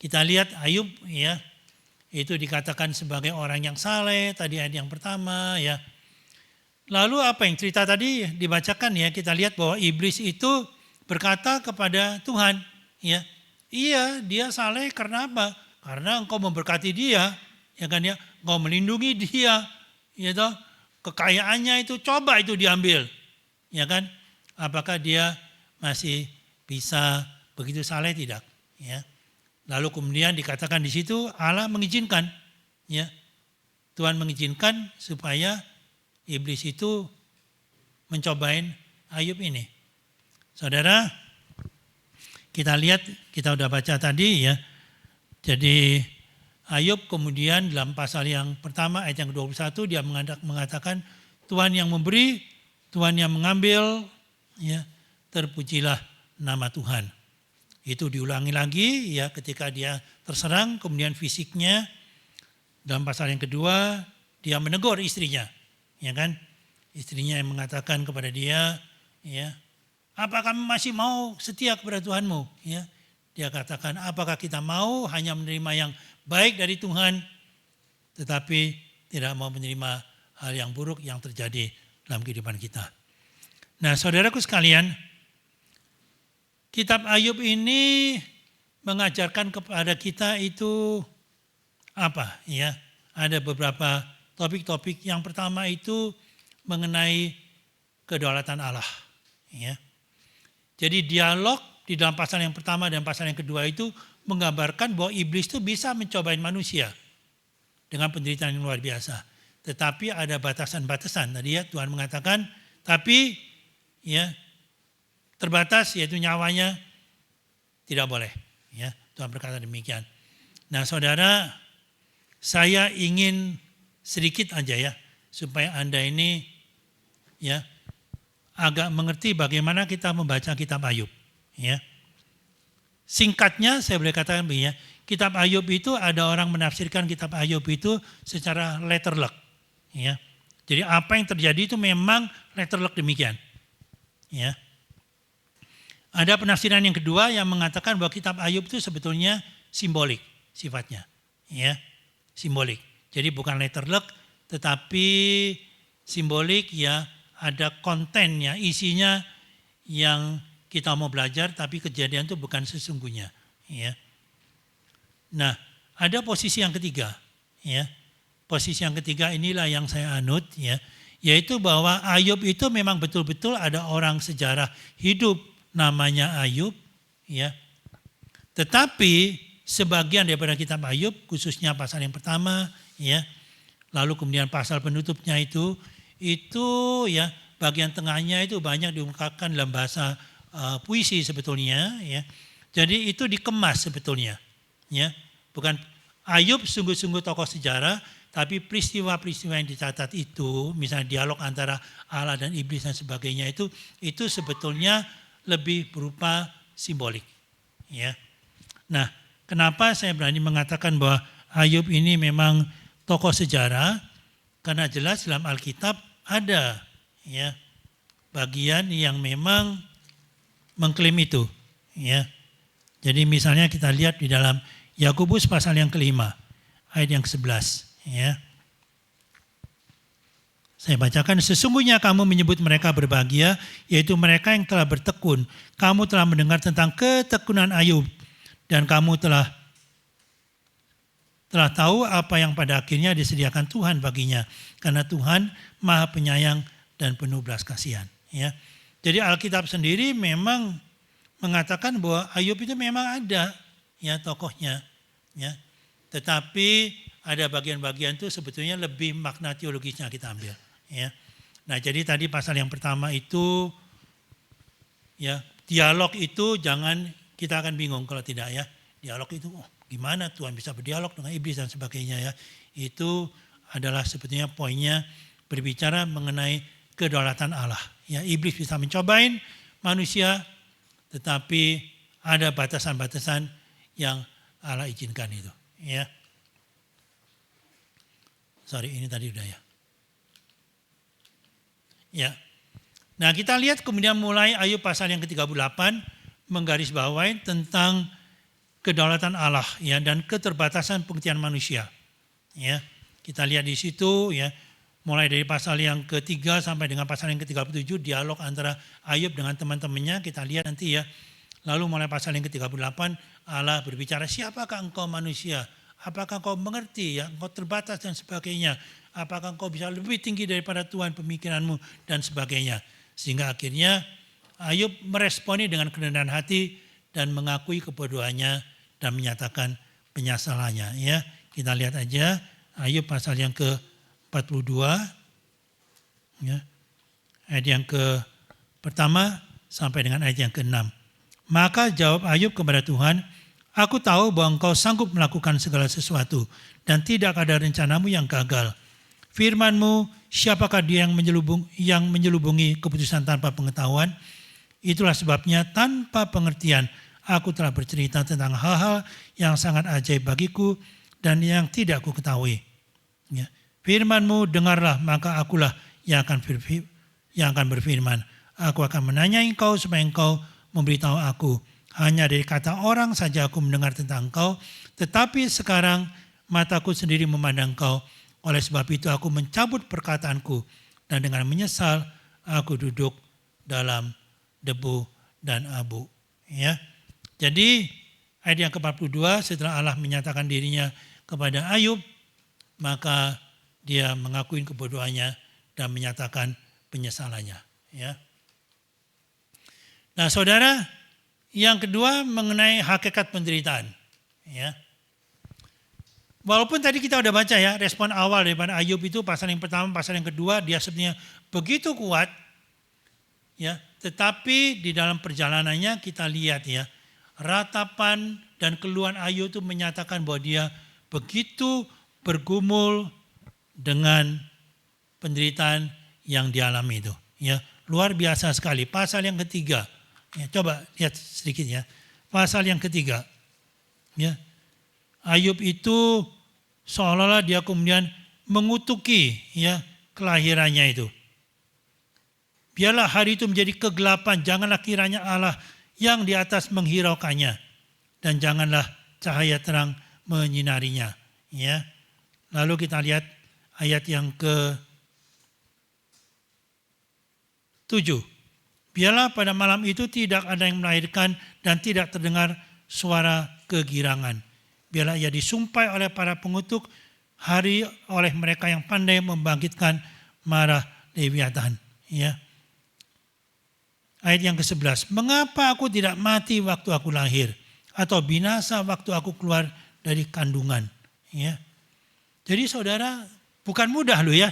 Kita lihat Ayub ya. Itu dikatakan sebagai orang yang saleh tadi ayat yang pertama ya. Lalu apa yang cerita tadi dibacakan ya, kita lihat bahwa iblis itu berkata kepada Tuhan, ya, iya dia saleh karena apa? Karena engkau memberkati dia, ya kan ya, engkau melindungi dia, ya toh, kekayaannya itu coba itu diambil, ya kan? Apakah dia masih bisa begitu saleh tidak? Ya. Lalu kemudian dikatakan di situ Allah mengizinkan, ya, Tuhan mengizinkan supaya iblis itu mencobain Ayub ini. Saudara, kita lihat, kita udah baca tadi ya. Jadi Ayub kemudian dalam pasal yang pertama ayat yang ke-21 dia mengatakan Tuhan yang memberi, Tuhan yang mengambil, ya, terpujilah nama Tuhan. Itu diulangi lagi ya ketika dia terserang, kemudian fisiknya dalam pasal yang kedua dia menegur istrinya. Ya kan? Istrinya yang mengatakan kepada dia, ya, apa kamu masih mau setia kepada Tuhanmu? Ya, dia katakan, apakah kita mau hanya menerima yang baik dari Tuhan, tetapi tidak mau menerima hal yang buruk yang terjadi dalam kehidupan kita. Nah, saudaraku sekalian, kitab Ayub ini mengajarkan kepada kita itu apa? Ya, ada beberapa topik-topik. Yang pertama itu mengenai kedaulatan Allah. Ya. Jadi dialog di dalam pasal yang pertama dan pasal yang kedua itu menggambarkan bahwa iblis itu bisa mencobain manusia dengan penderitaan yang luar biasa. Tetapi ada batasan-batasan. Tadi ya Tuhan mengatakan, tapi ya terbatas yaitu nyawanya tidak boleh. Ya, Tuhan berkata demikian. Nah, saudara, saya ingin sedikit aja ya supaya Anda ini ya agak mengerti bagaimana kita membaca kitab Ayub ya. Singkatnya saya boleh katakan begini ya, kitab Ayub itu ada orang menafsirkan kitab Ayub itu secara letterlek ya. Jadi apa yang terjadi itu memang letterlek demikian. Ya. Ada penafsiran yang kedua yang mengatakan bahwa kitab Ayub itu sebetulnya simbolik sifatnya ya, simbolik. Jadi bukan letterlek tetapi simbolik ya, ada kontennya, isinya yang kita mau belajar tapi kejadian itu bukan sesungguhnya ya. Nah, ada posisi yang ketiga ya. Posisi yang ketiga inilah yang saya anut ya, yaitu bahwa Ayub itu memang betul-betul ada orang sejarah hidup namanya Ayub ya. Tetapi sebagian daripada kitab Ayub, khususnya pasal yang pertama, ya. Lalu kemudian pasal penutupnya itu ya bagian tengahnya itu banyak diungkapkan dalam bahasa puisi sebetulnya, ya. Jadi itu dikemas sebetulnya, ya. Bukan Ayub sungguh-sungguh tokoh sejarah, tapi peristiwa-peristiwa yang dicatat itu, misalnya dialog antara Allah dan iblis dan sebagainya itu sebetulnya lebih berupa simbolik, ya. Nah, kenapa saya berani mengatakan bahwa Ayub ini memang tokoh sejarah? Karena jelas dalam Alkitab ada, ya, bagian yang memang mengklaim itu, ya. Jadi misalnya kita lihat di dalam Yakobus pasal yang kelima, ayat yang ke-11, ya. Saya bacakan, sesungguhnya kamu menyebut mereka berbahagia, yaitu mereka yang telah bertekun. Kamu telah mendengar tentang ketekunan Ayub, dan kamu telah tahu apa yang pada akhirnya disediakan Tuhan baginya. Karena Tuhan Maha Penyayang dan penuh belas kasihan, ya. Jadi Alkitab sendiri memang mengatakan bahwa Ayub itu memang ada, ya, tokohnya, ya. Tetapi ada bagian-bagian itu sebetulnya lebih makna teologisnya kita ambil, ya. Nah, jadi tadi pasal yang pertama itu, ya, dialog itu jangan kita akan bingung kalau tidak, ya. Dialog itu gimana Tuhan bisa berdialog dengan iblis dan sebagainya, ya. Itu adalah sebetulnya poinnya berbicara mengenai kedaulatan Allah. Ya, iblis bisa mencobain manusia, tetapi ada batasan-batasan yang Allah izinkan itu, ya. Sorry, ini tadi udah, ya. Ya. Nah, kita lihat kemudian mulai Ayub pasal yang ke-38 menggarisbawahi tentang kedaulatan Allah, ya, dan keterbatasan pengertian manusia. Ya. Kita lihat di situ, ya, mulai dari pasal yang ke-3 sampai dengan pasal yang ke-37, dialog antara Ayub dengan teman-temannya, kita lihat nanti, ya. Lalu mulai pasal yang ke-38, Allah berbicara, siapakah engkau manusia? Apakah engkau mengerti, ya? Engkau terbatas dan sebagainya. Apakah engkau bisa lebih tinggi daripada Tuhan pemikiranmu dan sebagainya. Sehingga akhirnya Ayub meresponi dengan kerendahan hati dan mengakui kebodohannya dan menyatakan penyesalannya, ya. Kita lihat aja Ayub pasal yang ke-42, ya, ayat yang pertama sampai dengan ayat yang ke-6. Maka jawab Ayub kepada Tuhan, aku tahu bahwa engkau sanggup melakukan segala sesuatu dan tidak ada rencanamu yang gagal. Firman-Mu, siapakah dia yang menyelubungi keputusan tanpa pengetahuan? Itulah sebabnya tanpa pengertian aku telah bercerita tentang hal-hal yang sangat ajaib bagiku dan yang tidak aku ketahui. Ya. Firman-Mu dengarlah, maka akulah yang akan berfirman. Aku akan menanyai engkau supaya engkau memberitahu aku. Hanya dari kata orang saja aku mendengar tentang engkau, tetapi sekarang mataku sendiri memandang engkau. Oleh sebab itu aku mencabut perkataanku dan dengan menyesal aku duduk dalam debu dan abu. Ya. Jadi ayat yang ke-42, setelah Allah menyatakan dirinya kepada Ayub, maka dia mengakui kebodohannya dan menyatakan penyesalannya. Ya. Nah, saudara, yang kedua mengenai hakikat penderitaan. Ya. Walaupun tadi kita udah baca, ya, respon awal daripada Ayub itu pasal yang pertama, pasal yang kedua, dia sebenarnya begitu kuat, ya. Tetapi di dalam perjalanannya kita lihat, ya, ratapan dan keluhan Ayub itu menyatakan bahwa dia begitu bergumul dengan penderitaan yang dialami itu, ya. Luar biasa sekali. Pasal yang ketiga, ya, coba lihat sedikit, ya. Pasal yang ketiga, ya. Ayub itu seolah-olah dia kemudian mengutuki, ya, kelahirannya itu. Biarlah hari itu menjadi kegelapan, janganlah kiranya Allah yang di atas menghiraukannya, dan janganlah cahaya terang menyinarinya. Ya. Lalu kita lihat ayat yang ke-7. Biarlah pada malam itu tidak ada yang melahirkan dan tidak terdengar suara kegirangan. Biarlah ia disumpai oleh para pengutuk, hari oleh mereka yang pandai membangkitkan marah Leviathan. Ya. Ayat yang ke-11. Mengapa aku tidak mati waktu aku lahir? atau binasa waktu aku keluar dari kandungan. Ya. Jadi saudara, bukan mudah loh ya.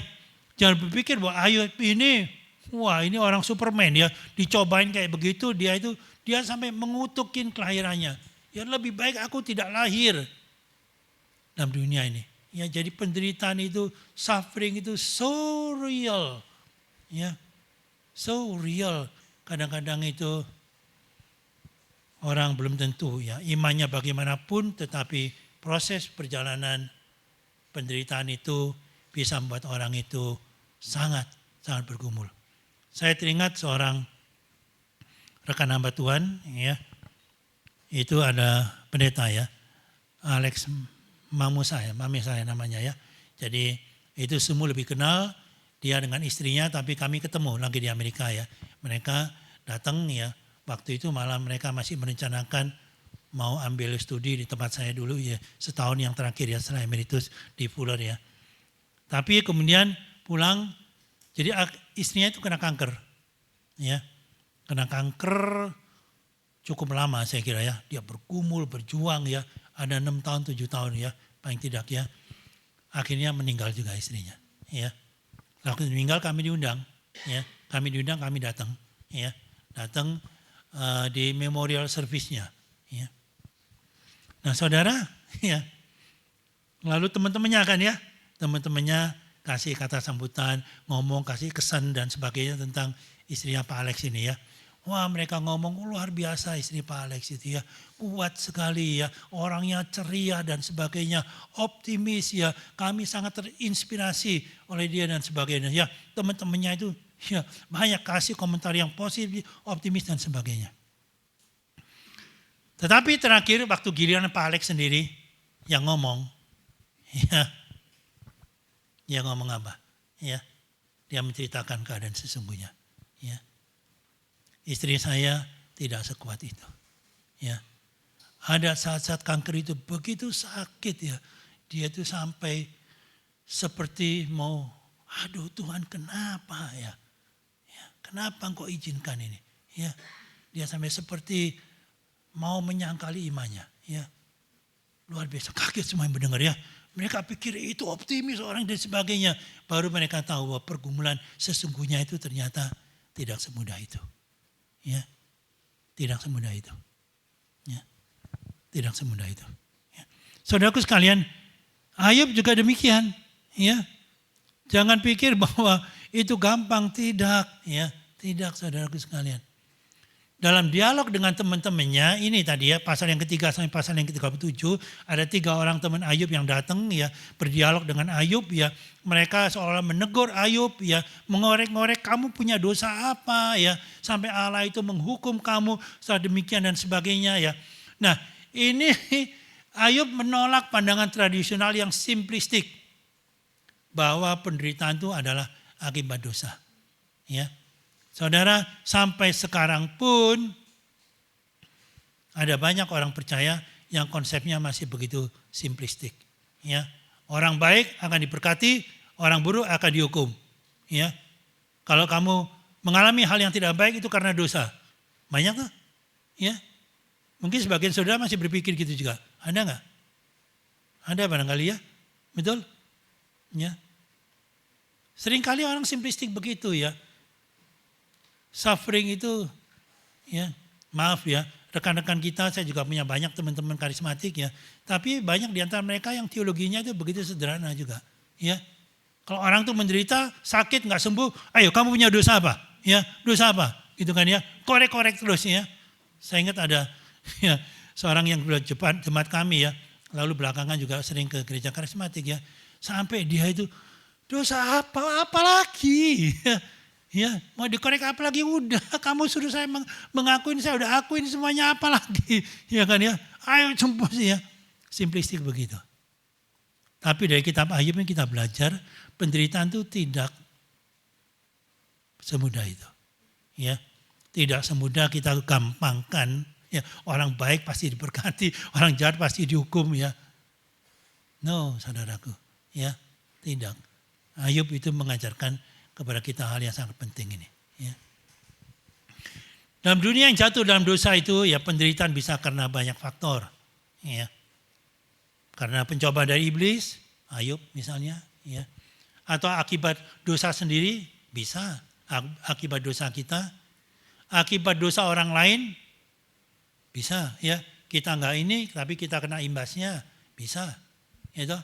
Jangan berpikir bahwa Ayub ini, wah ini orang Superman ya, dicobain kayak begitu, dia sampai mengutukin kelahirannya. Ya lebih baik aku tidak lahir dalam dunia ini. Ya jadi penderitaan itu, suffering itu so real. Ya. So real. Kadang-kadang itu orang belum tentu ya, imannya bagaimanapun, tetapi proses perjalanan penderitaan itu bisa membuat orang itu sangat bergumul. Saya teringat seorang rekan hamba Tuhan, ya, itu ada pendeta ya, Alex mami saya namanya ya. Jadi itu semua lebih kenal dia dengan istrinya, tapi kami ketemu lagi di Amerika ya. Mereka datang ya, waktu itu malah mereka masih merencanakan mau ambil studi di tempat saya dulu ya, setahun yang terakhir ya setelah emeritus di Fuller ya. Tapi kemudian pulang, jadi istrinya itu kena kanker ya, kena kanker cukup lama saya kira ya, dia bergumul berjuang ya, ada 6 tahun 7 tahun ya paling tidak ya, akhirnya meninggal juga istrinya ya. Waktu meninggal kami diundang ya, kami datang ya, datang di memorial service-nya ya. Nah saudara, ya, lalu teman-temannya kan ya, teman-temannya kasih kata sambutan, ngomong, kasih kesan dan sebagainya tentang istrinya Pak Alex ini ya. Wah mereka ngomong luar biasa istri Pak Alex itu ya, kuat sekali ya, orangnya ceria dan sebagainya, optimis ya, kami sangat terinspirasi oleh dia dan sebagainya ya. Teman-temannya itu ya banyak kasih komentar yang positif, optimis dan sebagainya. Tetapi terakhir waktu giliran Pak Alex sendiri yang ngomong, ya, dia ngomong apa? Ya, dia menceritakan keadaan sesungguhnya. Ya, istri saya tidak sekuat itu. Ya, ada saat-saat kanker itu begitu sakit ya, dia itu sampai seperti mau, aduh Tuhan kenapa ya? Ya kenapa Engkau izinkan ini? Ya, dia sampai seperti mau menyangkali imannya, ya luar biasa, kaget semua yang mendengar ya. Mereka pikir itu optimis orang dan sebagainya. Baru mereka tahu bahwa pergumulan sesungguhnya itu ternyata tidak semudah itu, ya tidak semudah itu, ya tidak semudah itu. Ya. Saudaraku sekalian, Ayub juga demikian, ya jangan pikir bahwa itu gampang, tidak, ya tidak saudaraku sekalian. Dalam dialog dengan teman-temannya, ini tadi ya pasal yang ketiga sampai pasal yang ke-37, ada 3 orang teman Ayub yang datang ya, berdialog dengan Ayub ya. Mereka seolah menegur Ayub ya, mengorek-ngorek kamu punya dosa apa ya, sampai Allah itu menghukum kamu sedemikian dan sebagainya ya. Nah, ini Ayub menolak pandangan tradisional yang simplistik bahwa penderitaan itu adalah akibat dosa. Ya. Saudara, sampai sekarang pun ada banyak orang percaya yang konsepnya masih begitu simplistik. Ya, orang baik akan diberkati, orang buruk akan dihukum. Ya, kalau kamu mengalami hal yang tidak baik itu karena dosa, banyak tuh. Ya, mungkin sebagian saudara masih berpikir gitu juga. Ada nggak? Ada barangkali ya, betul? Ya, seringkali orang simplistik begitu ya. Suffering itu, ya maaf ya, rekan-rekan kita, saya juga punya banyak teman-teman karismatik ya. Tapi banyak di antara mereka yang teologinya itu begitu sederhana juga. Ya, kalau orang tuh menderita, sakit nggak sembuh, ayo kamu punya dosa apa? Ya, dosa apa? Gitu kan ya, korek-korek terus ya. Saya ingat ada ya seorang yang jemaat kami ya, lalu belakangan juga sering ke gereja karismatik ya. Sampai dia itu dosa apa lagi? Ya, mau dikorek apa lagi? Udah, kamu suruh saya mengakuin, saya udah akuin semuanya, apa lagi? Ya kan ya, ayo sembuh sih ya. Simplistik begitu. Tapi dari kitab Ayub ini kita belajar penderitaan itu tidak semudah itu. Ya, tidak semudah kita gampangkan. Ya, orang baik pasti diberkati, orang jahat pasti dihukum ya. No, saudaraku, ya tidak. Ayub itu mengajarkan kepada kita hal yang sangat penting ini. Ya. Dalam dunia yang jatuh dalam dosa itu ya penderitaan bisa karena banyak faktor. Ya. Karena pencobaan dari iblis, Ayub misalnya. Ya. Atau akibat dosa sendiri bisa. Akibat dosa kita. Akibat dosa orang lain bisa. Ya. Kita enggak ini tapi kita kena imbasnya. Bisa. Gitu.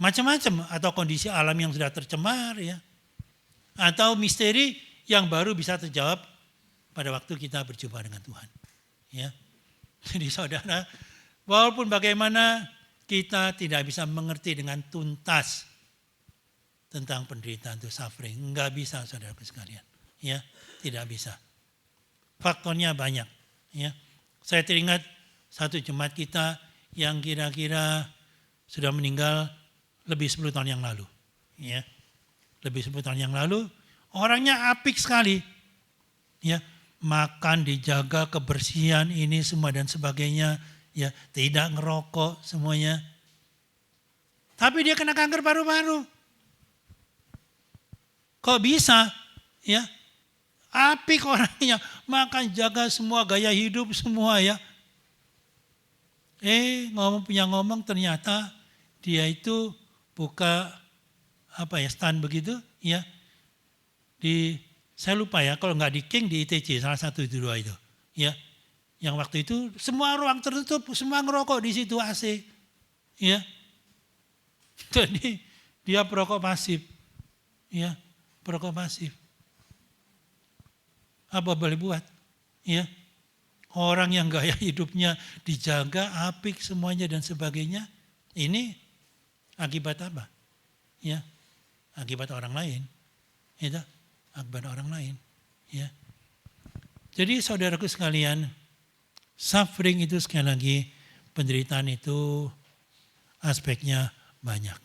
Macam-macam. Atau kondisi alam yang sudah tercemar. Ya. Atau misteri yang baru bisa terjawab pada waktu kita berjumpa dengan Tuhan. Ya. Jadi saudara, walaupun bagaimana kita tidak bisa mengerti dengan tuntas tentang penderitaan itu suffering. Enggak bisa saudara sekalian. Ya, tidak bisa. Faktornya banyak. Ya. Saya teringat satu jemaat kita yang kira-kira sudah meninggal lebih 10 tahun yang lalu. Ya. Lebih 10 tahun yang lalu. Orangnya apik sekali. Ya. Makan, dijaga, kebersihan ini semua dan sebagainya, ya, tidak ngerokok semuanya. Tapi dia kena kanker paru-paru. Kok bisa? Ya, apik orangnya, makan, jaga semua, gaya hidup semua ya. Punya ngomong ternyata dia itu buka stand begitu, ya, saya lupa ya, kalau nggak di King, di ITC, salah satu itu dua itu. Ya. Yang waktu itu semua ruang tertutup, semua ngerokok di situ AC. Ya. Jadi dia perokok pasif. Ya, perokok pasif. Apa boleh buat? Ya. Orang yang gaya hidupnya dijaga, apik semuanya dan sebagainya. Ini akibat apa? Ya. Akibat orang lain. Ya. Akibat orang lain. Ya. Jadi saudaraku sekalian, suffering itu sekali lagi, penderitaan itu aspeknya banyak.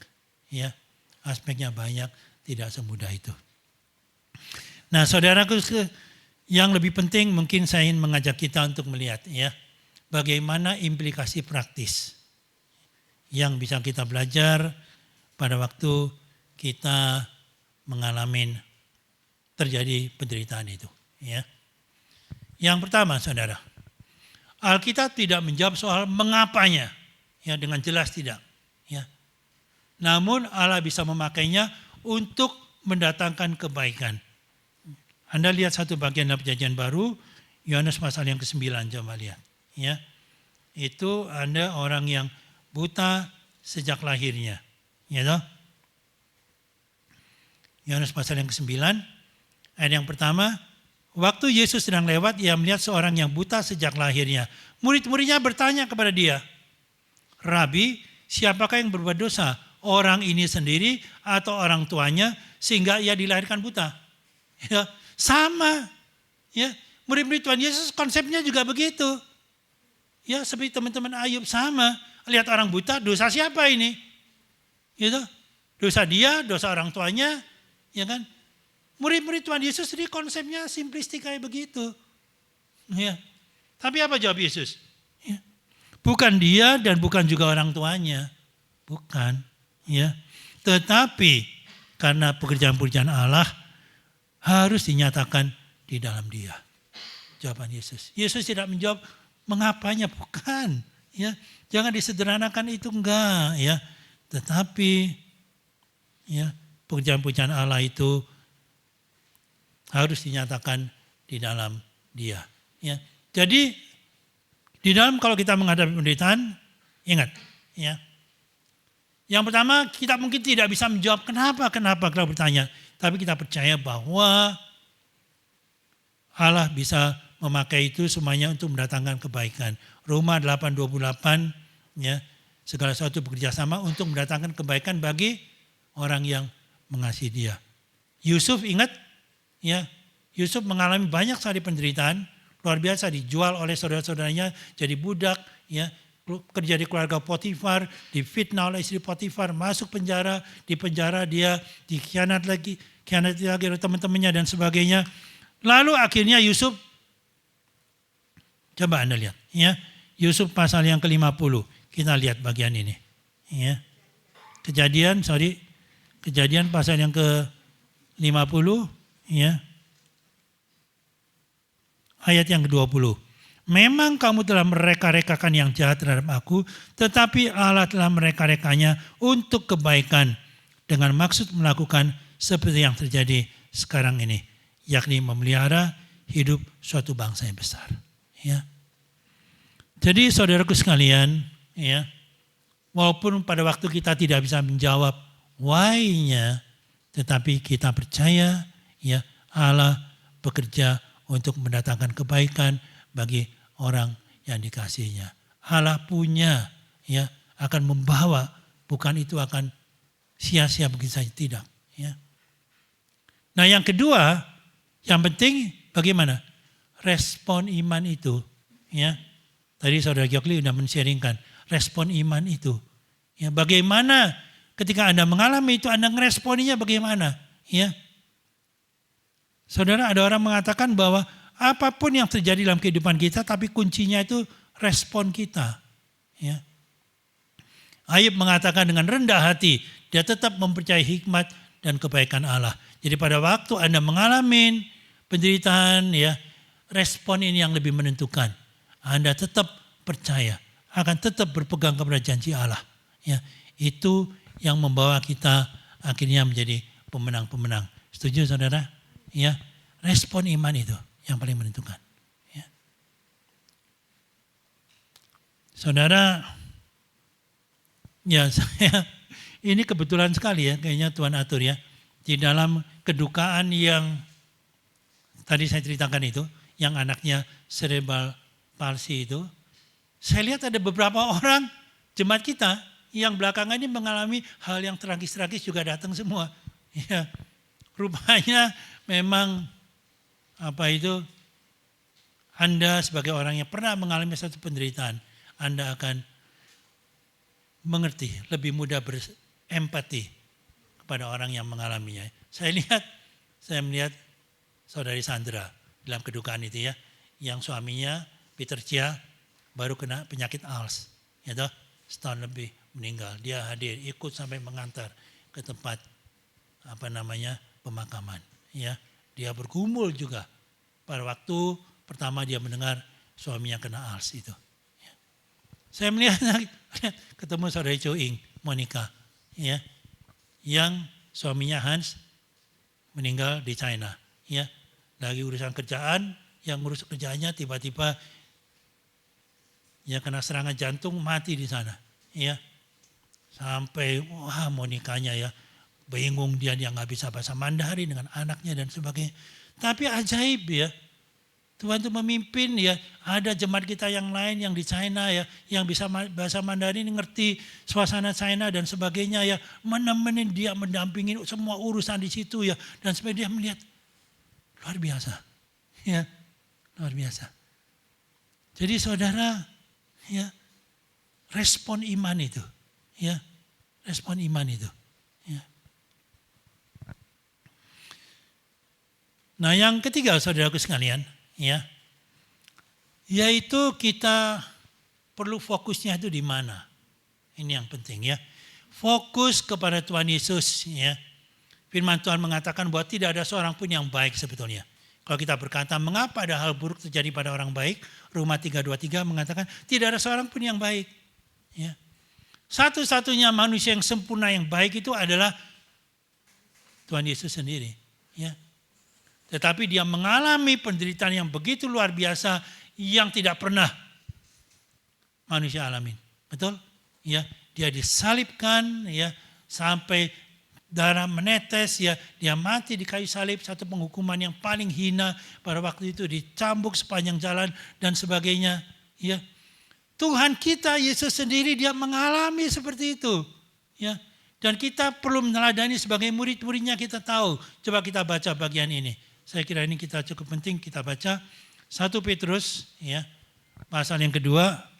Ya. Aspeknya banyak, tidak semudah itu. Nah saudaraku, yang lebih penting mungkin saya ingin mengajak kita untuk melihat ya, bagaimana implikasi praktis yang bisa kita belajar pada waktu kita mengalami terjadi penderitaan itu. Ya. Yang pertama saudara, Alkitab tidak menjawab soal mengapanya, ya, dengan jelas tidak. Ya. Namun Allah bisa memakainya untuk mendatangkan kebaikan. Anda lihat satu bagian dalam Perjanjian Baru, Yohanes pasal yang ke-9, coba lihat. Ya. Itu ada orang yang buta sejak lahirnya. Ya toh? Yohanes pasal yang ke-9, ayat yang pertama, waktu Yesus sedang lewat, ia melihat seorang yang buta sejak lahirnya. Murid-muridnya bertanya kepada dia, Rabi, siapakah yang berbuat dosa? Orang ini sendiri atau orang tuanya sehingga ia dilahirkan buta? Ya, sama. Ya, murid-murid Tuhan Yesus konsepnya juga begitu. Ya, seperti teman-teman Ayub sama. Lihat orang buta, dosa siapa ini? Gitu. Dosa dia, dosa orang tuanya, ya kan? Murid-murid Tuhan Yesus jadi konsepnya simplistik kayak begitu. Ya. Tapi apa jawab Yesus? Ya. Bukan dia dan bukan juga orang tuanya. Bukan. Ya. Tetapi karena pekerjaan-pekerjaan Allah harus dinyatakan di dalam dia. Jawaban Yesus. Yesus tidak menjawab mengapanya, bukan. Ya. Jangan disederhanakan itu, enggak. Ya. Tetapi ya, pekerjaan-pekerjaan Allah itu harus dinyatakan di dalam dia. Ya. Jadi di dalam kalau kita menghadapi penderitaan, ingat, ya. Yang pertama kita mungkin tidak bisa menjawab kenapa kita bertanya, tapi kita percaya bahwa Allah bisa memakai itu semuanya untuk mendatangkan kebaikan. Roma 8:28, ya, segala sesuatu bekerja sama untuk mendatangkan kebaikan bagi orang yang mengasihi Dia. Yusuf ingat. Ya, Yusuf mengalami banyak sekali penderitaan, luar biasa, dijual oleh saudara-saudaranya jadi budak, ya, kerja di keluarga Potifar, difitnah oleh istri Potifar, masuk penjara, di penjara dia dikhianati lagi oleh teman-temannya dan sebagainya. Lalu akhirnya Yusuf, coba Anda lihat, ya, Yusuf pasal yang ke-50, kita lihat bagian ini, ya. Kejadian pasal yang ke-50. Ya. ayat yang ke-20. Memang kamu telah mereka-rekakan yang jahat terhadap aku, tetapi Allah telah mereka-rekanya untuk kebaikan dengan maksud melakukan seperti yang terjadi sekarang ini, yakni memelihara hidup suatu bangsa yang besar. Ya. Jadi saudaraku sekalian, ya, walaupun pada waktu kita tidak bisa menjawab why-nya, tetapi kita percaya ya Allah bekerja untuk mendatangkan kebaikan bagi orang yang dikasihinya. Allah punya ya akan membawa, bukan itu akan sia-sia begitu saja, tidak. Ya. Nah yang kedua, yang penting bagaimana respon iman itu. Ya, tadi saudara Gyokli sudah men-sharingkan respon iman itu. Ya, bagaimana ketika Anda mengalami itu, Anda ngeresponinya bagaimana? Ya. Saudara, ada orang mengatakan bahwa apapun yang terjadi dalam kehidupan kita, tapi kuncinya itu respon kita. Ya. Ayub mengatakan dengan rendah hati, dia tetap mempercayai hikmat dan kebaikan Allah. Jadi pada waktu Anda mengalami penderitaan, ya, respon ini yang lebih menentukan. Anda tetap percaya, akan tetap berpegang kepada janji Allah. Ya, itu yang membawa kita akhirnya menjadi pemenang-pemenang. Setuju saudara? Ya, respon iman itu yang paling menentukan. Ya. Saudara, ya saya ini kebetulan sekali ya, kayaknya Tuhan atur ya. Di dalam kedukaan yang tadi saya ceritakan itu, yang anaknya cerebral palsy itu, saya lihat ada beberapa orang jemaat kita yang belakangan ini mengalami hal yang tragis-tragis juga datang semua. Ya, rupanya memang Anda sebagai orang yang pernah mengalami satu penderitaan, Anda akan mengerti, lebih mudah berempati kepada orang yang mengalaminya. Saya melihat saudari Sandra dalam kedukaan itu ya, yang suaminya Peter Chia baru kena penyakit ALS, ya toh, setahun lebih meninggal. Dia hadir, ikut sampai mengantar ke tempat pemakaman. Ya, dia bergumul juga pada waktu pertama dia mendengar suaminya kena ALS itu. Ya. Saya melihat ketemu saudari Choing, Monica, ya, yang suaminya Hans meninggal di China. Ya, lagi urusan kerjaan, yang ngurus kerjaannya tiba-tiba ya kena serangan jantung, mati di sana. Ya, sampai Monikanya ya bingung, dia nggak bisa bahasa Mandarin dengan anaknya dan sebagainya. Tapi ajaib ya, Tuhan itu memimpin ya. Ada jemaat kita yang lain yang di China ya, yang bisa bahasa Mandarin, ngerti suasana China dan sebagainya ya, menemenin dia, mendampingin semua urusan di situ ya, dan supaya dia melihat luar biasa, ya, luar biasa. Jadi saudara, ya, respon iman itu, ya, respon iman itu. Ya. Nah, yang ketiga, saudaraku sekalian, ya, yaitu kita perlu fokusnya itu di mana. Ini yang penting ya. Fokus kepada Tuhan Yesus ya. Firman Tuhan mengatakan bahwa tidak ada seorang pun yang baik sebetulnya. Kalau kita berkata mengapa ada hal buruk terjadi pada orang baik, Roma 3:23 mengatakan tidak ada seorang pun yang baik. Ya. Satu-satunya manusia yang sempurna yang baik itu adalah Tuhan Yesus sendiri. Ya. Tetapi dia mengalami penderitaan yang begitu luar biasa yang tidak pernah manusia alamin. Betul? Ya, dia disalibkan ya sampai darah menetes ya, dia mati di kayu salib, satu penghukuman yang paling hina pada waktu itu, dicambuk sepanjang jalan dan sebagainya, ya. Tuhan kita Yesus sendiri dia mengalami seperti itu, ya. Dan kita perlu meneladani sebagai murid-muridnya, kita tahu. Coba kita baca bagian ini. Saya kira ini kita cukup penting kita baca 1 Petrus ya, pasal yang kedua.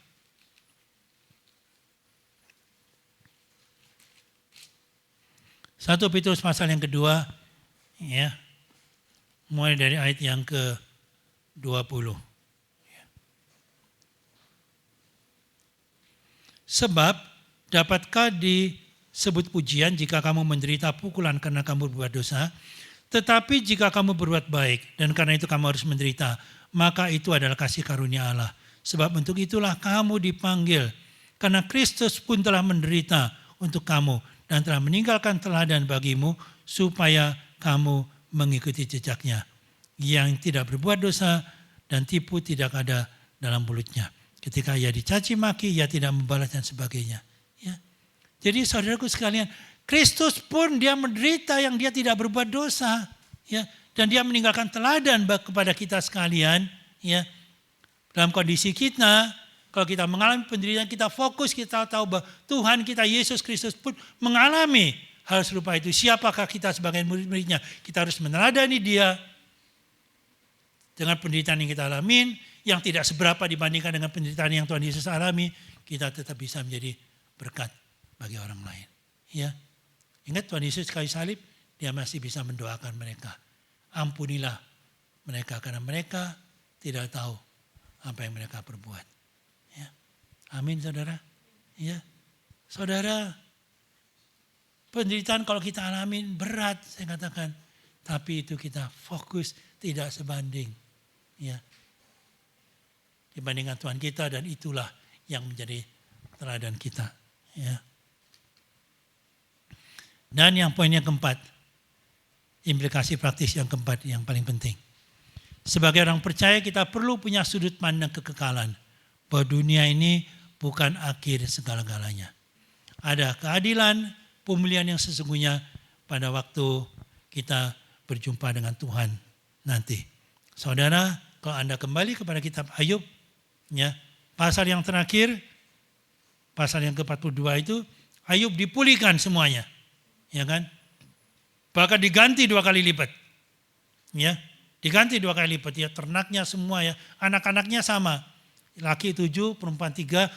1 Petrus pasal yang kedua ya. Mulai dari ayat yang ke-20. Sebab dapatkah disebut pujian jika kamu menderita pukulan karena kamu berbuat dosa? Tetapi jika kamu berbuat baik dan karena itu kamu harus menderita, maka itu adalah kasih karunia Allah. Sebab untuk itulah kamu dipanggil. Karena Kristus pun telah menderita untuk kamu dan telah meninggalkan teladan bagimu supaya kamu mengikuti jejaknya. Yang tidak berbuat dosa dan tipu tidak ada dalam mulutnya. Ketika ia dicaci maki, ia tidak membalas dan sebagainya. Ya. Jadi saudaraku sekalian, Kristus pun dia menderita yang dia tidak berbuat dosa. Ya. Dan dia meninggalkan teladan kepada kita sekalian. Ya. Dalam kondisi kita, kalau kita mengalami penderitaan, kita fokus, kita tahu bahwa Tuhan kita Yesus Kristus pun mengalami hal serupa itu. Siapakah kita sebagai murid-muridnya? Kita harus meneladani dia dengan penderitaan yang kita alamin, yang tidak seberapa dibandingkan dengan penderitaan yang Tuhan Yesus alami, kita tetap bisa menjadi berkat bagi orang lain. Ya, ingat Tuhan Yesus kayu salib, dia masih bisa mendoakan mereka. Ampunilah mereka karena mereka tidak tahu apa yang mereka perbuat. Ya. Amin saudara. Ya. Saudara, penderitaan kalau kita alamin berat saya katakan. Tapi itu kita fokus tidak sebanding. Ya. Dibandingkan Tuhan kita dan itulah yang menjadi teladan kita. Ya. Dan yang poin yang keempat. Implikasi praktis yang keempat yang paling penting. Sebagai orang percaya kita perlu punya sudut pandang kekekalan. Bahwa dunia ini bukan akhir segala-galanya. Ada keadilan, pemulihan yang sesungguhnya pada waktu kita berjumpa dengan Tuhan nanti. Saudara, kalau Anda kembali kepada kitab Ayub, ya, pasal yang terakhir, pasal yang ke-42 itu, Ayub dipulihkan semuanya. Ya kan? Bahkan diganti 2 kali lipat. Ya. Diganti 2 kali lipat, ya ternaknya semua ya, anak-anaknya sama. Laki 7, perempuan 3,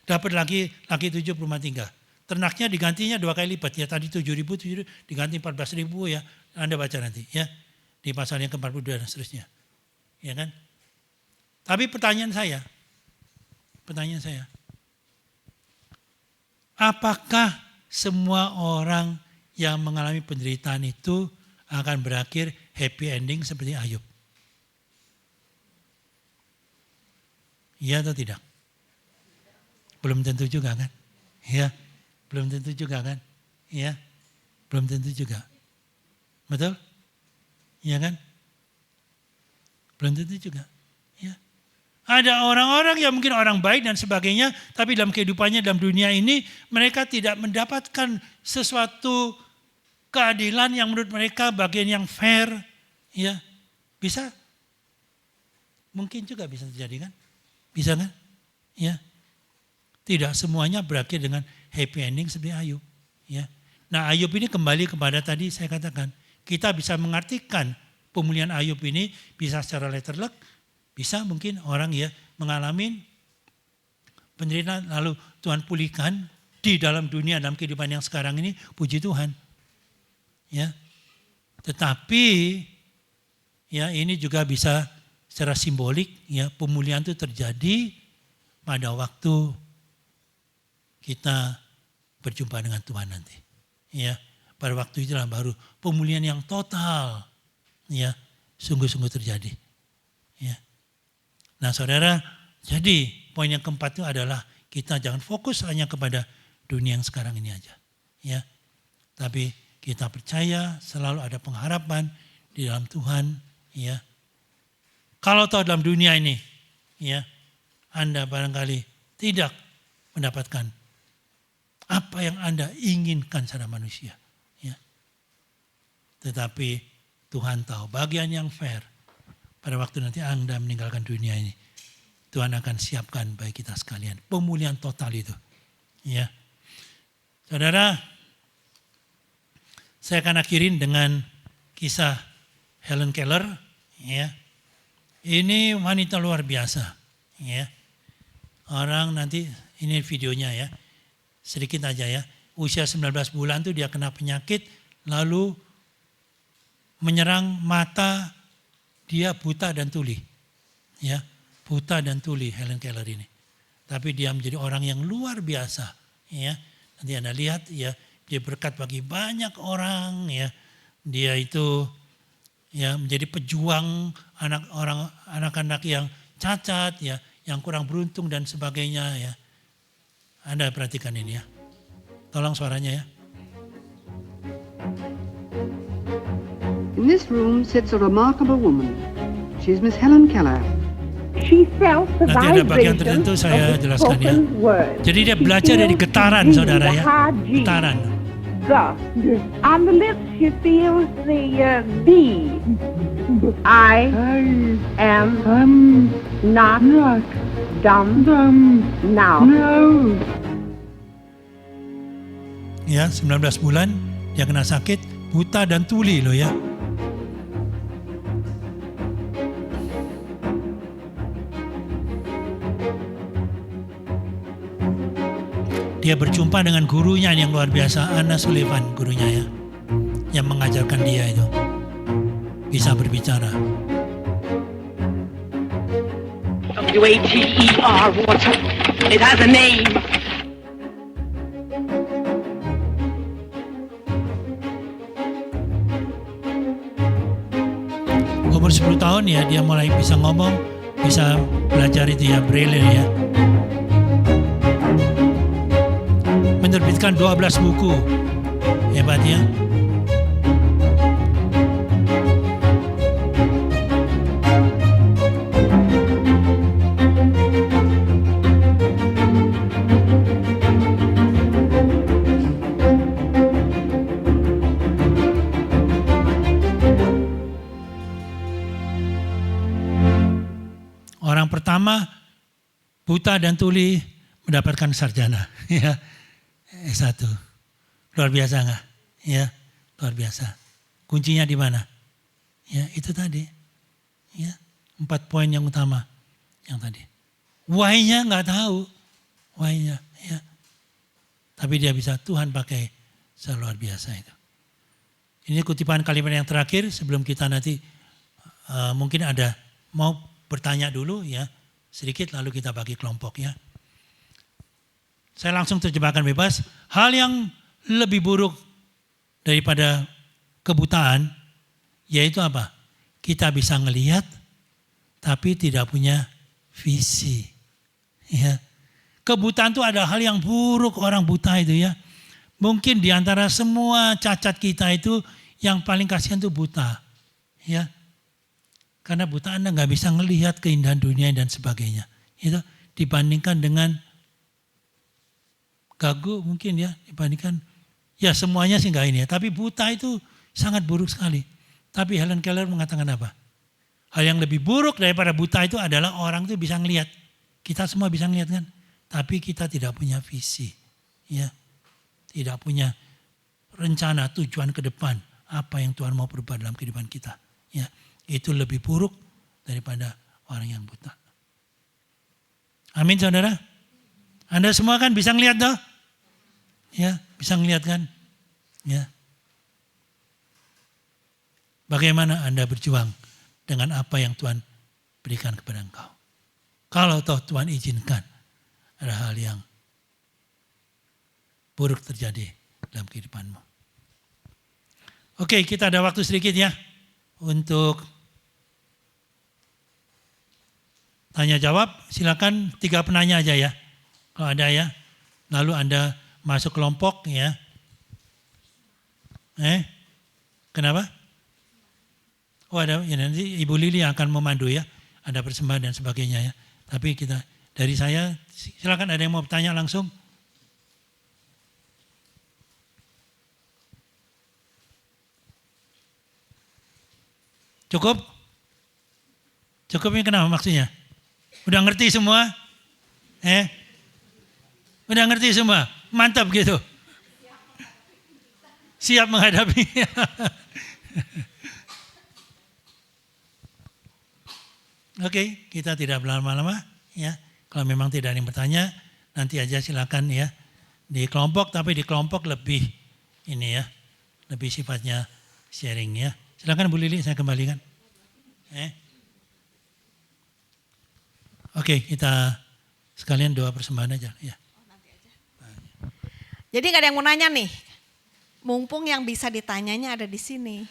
dapat laki 7, perempuan 3. Ternaknya digantinya 2 kali lipat, ya tadi 7.000 diganti 14.000 ya. Anda baca nanti ya, di pasal yang ke-42 dan seterusnya. Ya kan? Tapi pertanyaan saya, apakah semua orang yang mengalami penderitaan itu akan berakhir happy ending seperti Ayub? Iya atau tidak? Belum tentu juga kan? Ya, belum tentu juga kan? Ya, belum tentu juga. Betul? Iya kan? Belum tentu juga. Ya. Ada orang-orang yang mungkin orang baik dan sebagainya, tapi dalam kehidupannya dalam dunia ini mereka tidak mendapatkan sesuatu keadilan yang menurut mereka bagian yang fair, ya bisa, mungkin juga bisa terjadi kan, bisa kan, ya. Tidak semuanya berakhir dengan happy ending seperti Ayub, ya. Nah Ayub ini kembali kepada tadi saya katakan, kita bisa mengartikan pemulihan Ayub ini bisa secara letterlek, bisa mungkin orang ya mengalami penderitaan lalu Tuhan pulihkan di dalam dunia dalam kehidupan yang sekarang ini, puji Tuhan. Ya, tetapi ya ini juga bisa secara simbolik ya pemulihan itu terjadi pada waktu kita berjumpa dengan Tuhan nanti. Ya, pada waktu itulah baru pemulihan yang total ya sungguh-sungguh terjadi. Ya. Nah, saudara, jadi poin yang keempat itu adalah kita jangan fokus hanya kepada dunia yang sekarang ini aja. Ya. Tapi kita percaya selalu ada pengharapan di dalam Tuhan, ya. Kalau tahu dalam dunia ini, ya, Anda barangkali tidak mendapatkan apa yang Anda inginkan secara manusia, ya. Tetapi Tuhan tahu bagian yang fair pada waktu nanti Anda meninggalkan dunia ini, Tuhan akan siapkan bagi kita sekalian pemulihan total itu, ya. Saudara, saya akan akhirin dengan kisah Helen Keller. Ya. Ini wanita luar biasa. Ya. Orang nanti, ini videonya ya. Sedikit aja ya. Usia 19 bulan tuh dia kena penyakit. Lalu menyerang mata, dia buta dan tuli. Ya. Buta dan tuli Helen Keller ini. Tapi dia menjadi orang yang luar biasa. Ya. Nanti Anda lihat ya. Dia berkat bagi banyak orang ya. Dia itu ya menjadi pejuang anak-anak yang cacat ya, yang kurang beruntung dan sebagainya ya. Anda perhatikan ini ya. Tolong suaranya ya. In this room sits a remarkable woman. She's Miss Helen Keller. She felt the Nanti ada bagian vibration tertentu of saya the jelaskan ya. spoken word. Jadi dia She belajar dari feels getaran the G, saudara the ya. hard G. Getaran. The. On the lips she feels the B. I am not dumb now. Ya, 19 bulan dia kena sakit, buta dan tuli loh ya. Dia berjumpa dengan gurunya yang luar biasa, Anna Sullivan gurunya ya, yang mengajarkan dia itu bisa berbicara. WATER, water. It has a name. Umur 10 tahun ya dia mulai bisa ngomong, bisa belajar itu ya, Braille ya. Menerbitkan 12 buku. Hebat ya. Orang pertama buta dan tuli mendapatkan sarjana ya. S1. Luar biasa enggak? Ya, luar biasa. Kuncinya di mana? Ya, itu tadi. Ya, 4 poin yang utama yang tadi. Why-nya enggak tahu. Why-nya ya. Tapi dia bisa Tuhan pakai seluar biasa itu. Ini kutipan kalimat yang terakhir sebelum kita nanti mungkin ada mau bertanya dulu ya, sedikit lalu kita bagi kelompok ya. Saya langsung terjemahkan bebas. Hal yang lebih buruk daripada kebutaan yaitu apa? Kita bisa ngelihat tapi tidak punya visi. Ya. Kebutaan itu ada hal yang buruk orang buta itu ya. Mungkin di antara semua cacat kita itu yang paling kasihan itu buta. Ya. Karena buta Anda nggak bisa ngelihat keindahan dunia dan sebagainya. Itu dibandingkan dengan gagu mungkin ya, dibandingkan ya semuanya sih enggak ini ya, tapi buta itu sangat buruk sekali. Tapi Helen Keller mengatakan apa? Hal yang lebih buruk daripada buta itu adalah orang itu bisa ngelihat. Kita semua bisa ngelihat kan, tapi kita tidak punya visi. Ya. Tidak punya rencana, tujuan ke depan, apa yang Tuhan mau berubah dalam kehidupan kita. Ya. Itu lebih buruk daripada orang yang buta. Amin saudara. Anda semua kan bisa ngelihat toh? Ya, bisa ngelihat kan? Ya. Bagaimana Anda berjuang dengan apa yang Tuhan berikan kepada engkau? Kalau toh Tuhan izinkan ada hal yang buruk terjadi dalam kehidupanmu. Oke, kita ada waktu sedikit ya untuk tanya jawab. Silakan 3 penanya aja ya. Kalau ada ya, lalu Anda masuk kelompok ya. Kenapa? Oh ada, ya nanti Ibu Lili yang akan memandu ya. Ada persembahan dan sebagainya ya. Tapi kita, dari saya, silakan ada yang mau bertanya langsung. Cukup? Cukupnya kenapa maksudnya? Udah ngerti semua? Udah ngerti semua? Mantap gitu. Siap menghadapi. Oke, kita tidak berlama-lama ya. Kalau memang tidak ada yang bertanya, nanti aja silakan ya di kelompok, tapi di kelompok lebih ini ya, lebih sifatnya sharing ya. Silakan Bu Lili, saya kembalikan. Oke, kita sekalian doa persembahan aja ya. Jadi gak ada yang mau nanya nih. Mumpung yang bisa ditanyanya ada di sini.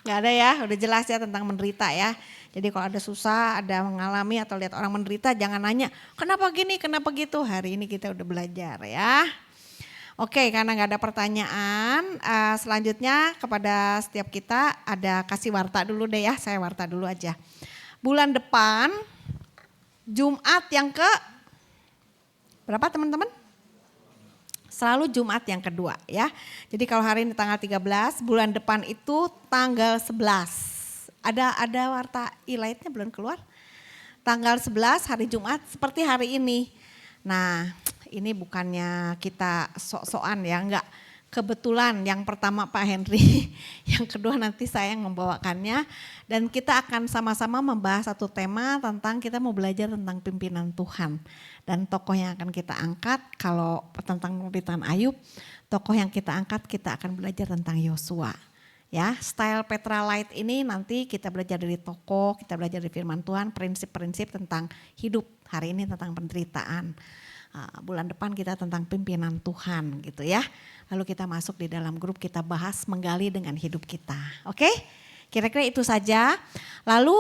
Nggak ada ya, udah jelas ya tentang menderita ya. Jadi kalau ada susah, ada mengalami atau lihat orang menderita, jangan nanya kenapa gini, kenapa gitu. Hari ini kita udah belajar ya. Oke, karena nggak ada pertanyaan, selanjutnya kepada setiap kita ada kasih warta dulu deh ya, saya warta dulu aja. Bulan depan, Jumat yang ke berapa teman-teman? Selalu Jumat yang kedua ya. Jadi kalau hari ini tanggal 13, bulan depan itu tanggal 11. Ada warta e-lightnya belum keluar? Tanggal 11 hari Jumat seperti hari ini. Nah ini bukannya kita sok-sokan ya, enggak. Kebetulan yang pertama Pak Henry, yang kedua nanti saya yang membawakannya. Dan kita akan sama-sama membahas satu tema tentang kita mau belajar tentang pimpinan Tuhan. Dan tokoh yang akan kita angkat kalau tentang pemerintahan Ayub, tokoh yang kita angkat kita akan belajar tentang Yosua. Ya, style Petra Light ini nanti kita belajar dari tokoh, kita belajar dari firman Tuhan, prinsip-prinsip tentang hidup. Hari ini tentang penderitaan. Bulan depan kita tentang pimpinan Tuhan gitu ya. Lalu kita masuk di dalam grup, kita bahas menggali dengan hidup kita. Oke? Kira-kira itu saja. Lalu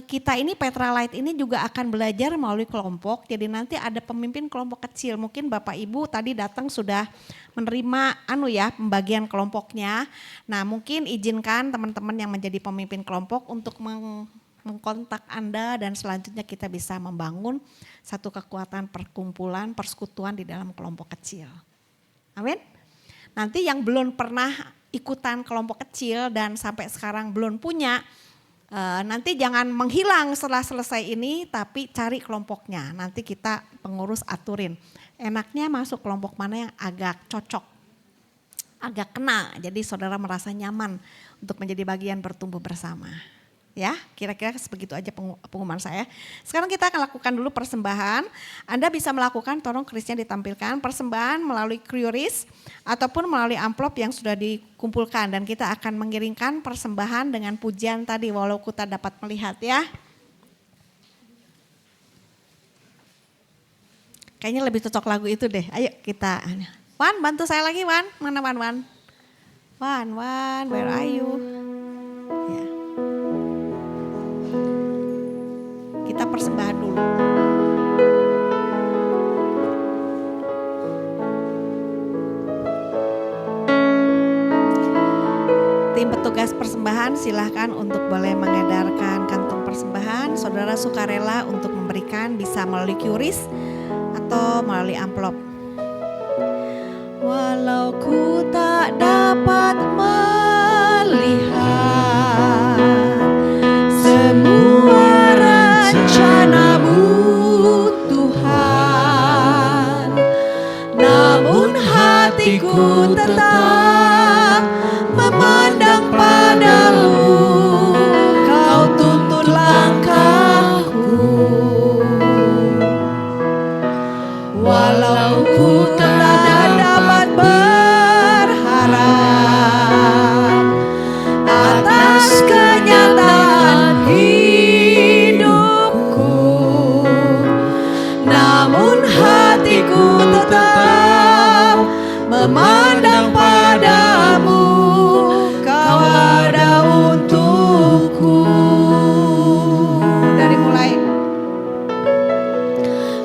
kita ini Petra Light ini juga akan belajar melalui kelompok. Jadi nanti ada pemimpin kelompok kecil. Mungkin Bapak Ibu tadi datang sudah menerima pembagian kelompoknya. Nah mungkin izinkan teman-teman yang menjadi pemimpin kelompok untuk mengkontak Anda dan selanjutnya kita bisa membangun satu kekuatan perkumpulan, persekutuan di dalam kelompok kecil. Amin. Nanti yang belum pernah ikutan kelompok kecil dan sampai sekarang belum punya, nanti jangan menghilang setelah selesai ini tapi cari kelompoknya. Nanti kita pengurus aturin. Enaknya masuk kelompok mana yang agak cocok, agak kena. Jadi saudara merasa nyaman untuk menjadi bagian bertumbuh bersama. Ya, kira-kira begitu aja pengumuman saya. Sekarang kita akan lakukan dulu persembahan. Anda bisa melakukan, tolong Krisnya ditampilkan, persembahan melalui QRIS ataupun melalui amplop yang sudah dikumpulkan. Dan kita akan mengirimkan persembahan dengan pujian tadi walau kita dapat melihat ya. Kayaknya lebih cocok lagu itu deh, ayo kita. Wan, bantu saya lagi Wan, mana Wan? Wan, where are you? Ya. Kita persembahan dulu. Tim petugas persembahan silahkan untuk boleh mengedarkan kantung persembahan. Saudara sukarela untuk memberikan bisa melalui QRIS atau melalui amplop. Walau ku tak dapat melihat semua rencana-Mu Tuhan, namun hatiku tetap memandang padamu. Kau tuntun langkahku, walau ku tak dapat berharap atas kenyataan hidupku, namun hatiku tetap memandang padamu. Kau ada untukku. Dari mulai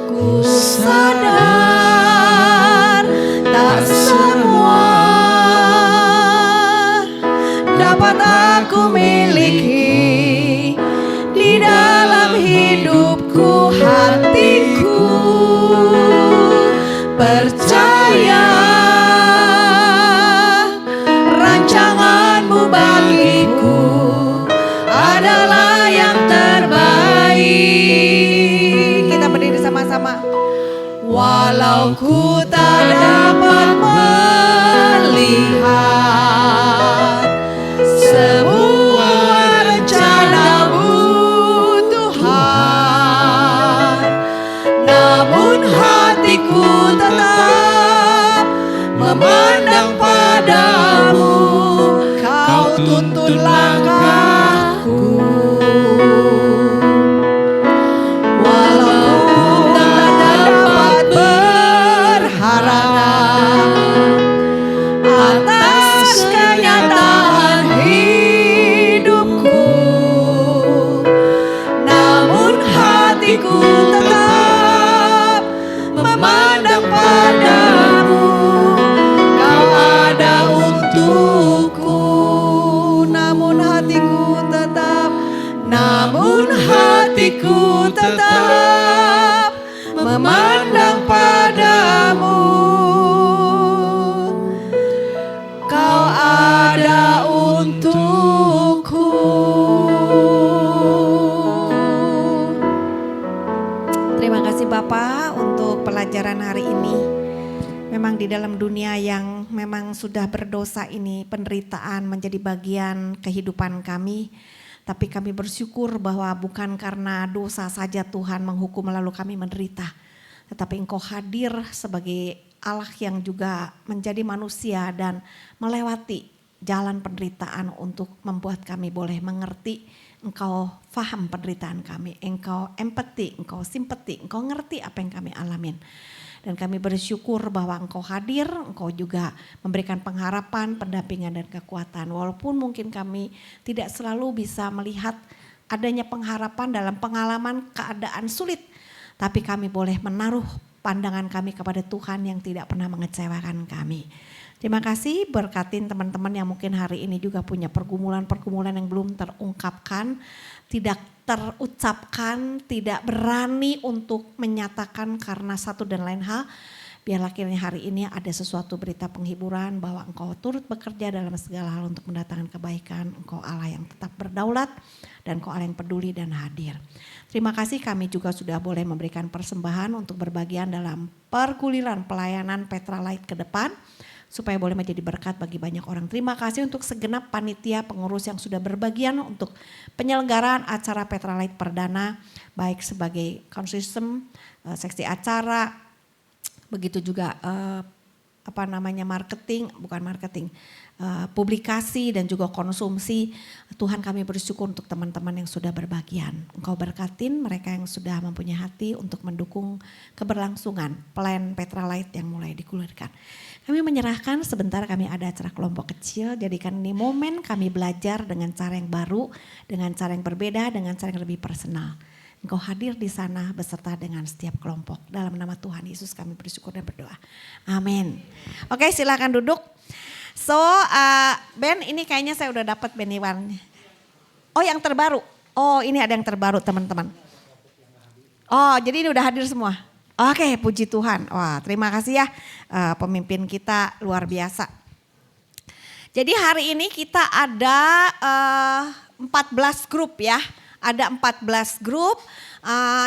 ku sadar tak semua dapat aku miliki di dalam hidupku. Hatiku percaya rancangan-Mu bagiku adalah yang terbaik. Kita berdiri sama-sama. Walau ku tak dapat melihat semua rencana-Mu Tuhan, namun hatiku tetap memandang padamu. Kau tuntun langkahku, walau ku tak dapat berharap hatiku tetap memandang padamu. Kau ada untukku. Terima kasih Bapak untuk pelajaran hari ini. Memang di dalam dunia yang memang sudah berdosa ini, penderitaan menjadi bagian kehidupan kami. Tapi kami bersyukur bahwa bukan karena dosa saja Tuhan menghukum lalu kami menderita. Tetapi Engkau hadir sebagai Allah yang juga menjadi manusia dan melewati jalan penderitaan untuk membuat kami boleh mengerti. Engkau faham penderitaan kami, Engkau empati, Engkau simpati, Engkau ngerti apa yang kami alamin. Dan kami bersyukur bahwa Engkau hadir, Engkau juga memberikan pengharapan, pendampingan dan kekuatan. Walaupun mungkin kami tidak selalu bisa melihat adanya pengharapan dalam pengalaman keadaan sulit. Tapi kami boleh menaruh pandangan kami kepada Tuhan yang tidak pernah mengecewakan kami. Terima kasih, berkatin teman-teman yang mungkin hari ini juga punya pergumulan-pergumulan yang belum terungkapkan, tidak terucapkan, tidak berani untuk menyatakan karena satu dan lain hal. Biarlah kiranya hari ini ada sesuatu berita penghiburan bahwa Engkau turut bekerja dalam segala hal untuk mendatangkan kebaikan. Engkau Allah yang tetap berdaulat dan Engkau Allah yang peduli dan hadir. Terima kasih, kami juga sudah boleh memberikan persembahan untuk berbagian dalam perguliran pelayanan Petra Light ke depan. Supaya boleh menjadi berkat bagi banyak orang. Terima kasih untuk segenap panitia pengurus yang sudah berbagian untuk penyelenggaraan acara Petra Light Perdana. Baik sebagai konsistem, seksi acara, begitu juga publikasi dan juga konsumsi. Tuhan kami bersyukur untuk teman-teman yang sudah berbagian. Engkau berkatin mereka yang sudah mempunyai hati untuk mendukung keberlangsungan plan Petra Light yang mulai digulirkan. Kami menyerahkan sebentar, kami ada acara kelompok kecil, jadikan ini momen kami belajar dengan cara yang baru, dengan cara yang berbeda, dengan cara yang lebih personal. Engkau hadir di sana beserta dengan setiap kelompok. Dalam nama Tuhan Yesus kami bersyukur dan berdoa. Amin. Oke, silakan duduk. So, Ben, ini kayaknya saya udah dapat Ben Iwan. Oh, yang terbaru. Oh, ini ada yang terbaru teman-teman. Oh, jadi ini udah hadir semua. Oke, puji Tuhan. Wah, terima kasih ya pemimpin kita luar biasa. Jadi hari ini kita ada 14 grup ya. Ada 14 grup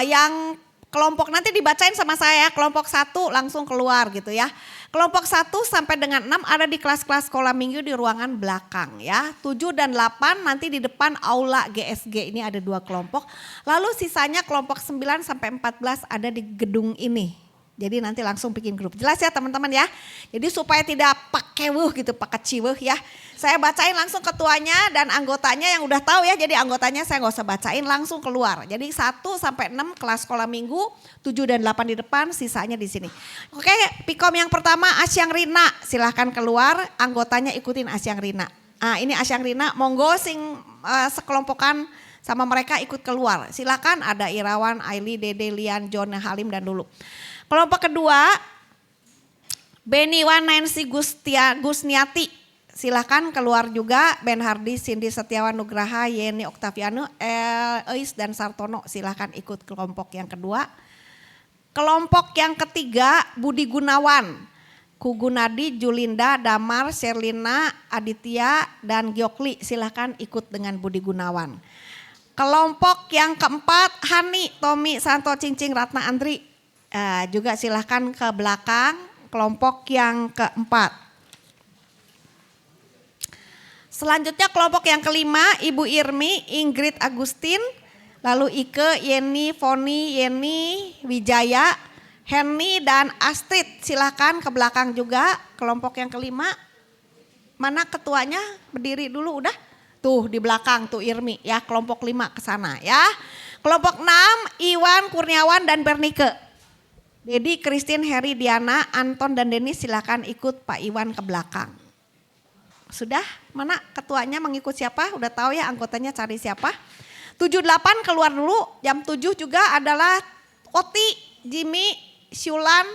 yang kelompok nanti dibacain sama saya. Kelompok 1 langsung keluar gitu ya. Kelompok 1 sampai dengan 6 ada di kelas-kelas sekolah minggu di ruangan belakang ya. 7 dan 8 nanti di depan aula GSG, ini ada 2 kelompok. Lalu sisanya kelompok 9 sampai 14 ada di gedung ini. Jadi nanti langsung bikin grup. Jelas ya teman-teman ya. Jadi supaya tidak pakewuh gitu, pakeciwuh ya. Saya bacain langsung ketuanya dan anggotanya yang udah tahu ya. Jadi anggotanya saya gak usah bacain, langsung keluar. Jadi 1 sampai 6 kelas sekolah minggu, 7 dan 8 di depan, sisanya di sini. Oke, Pikom yang pertama Asyang Rina, silahkan keluar. Anggotanya ikutin Asyang Rina. Ini Asyang Rina, monggo sing sekelompokan sama mereka ikut keluar. Silakan, ada Irawan, Aili, Dede, Lian, John, Halim dan Lulu. Kelompok kedua, Beniwan Nancy Gusniati, silakan keluar juga. Ben Hardi, Cindy Setiawan Nugraha, Yeni Oktaviano, Eis dan Sartono, silakan ikut kelompok yang kedua. Kelompok yang ketiga, Budi Gunawan, Kugunadi, Julinda, Damar, Sherlina, Aditya dan Gyokli, silakan ikut dengan Budi Gunawan. Kelompok yang keempat, Hani, Tommy, Santo, Cincing, Ratna, Andri. Juga silahkan ke belakang. Kelompok yang keempat. Selanjutnya kelompok yang kelima, Ibu Irmi, Ingrid Agustin, lalu Ike, Yeni, Foni, Yeni, Wijaya, Henny dan Astrid. Silahkan ke belakang juga. Kelompok yang kelima, mana ketuanya? Berdiri dulu udah. Tuh di belakang tuh Irmi ya, kelompok 5 ke sana ya. Kelompok 6, Iwan, Kurniawan dan Bernike. Dedi, Christine, Heri, Diana, Anton dan Denis silakan ikut Pak Iwan ke belakang. Sudah? Mana ketuanya mengikut siapa? Udah tahu ya anggotanya cari siapa? 7-8 keluar dulu. Jam 7 juga adalah Oti, Jimmy, Syulan,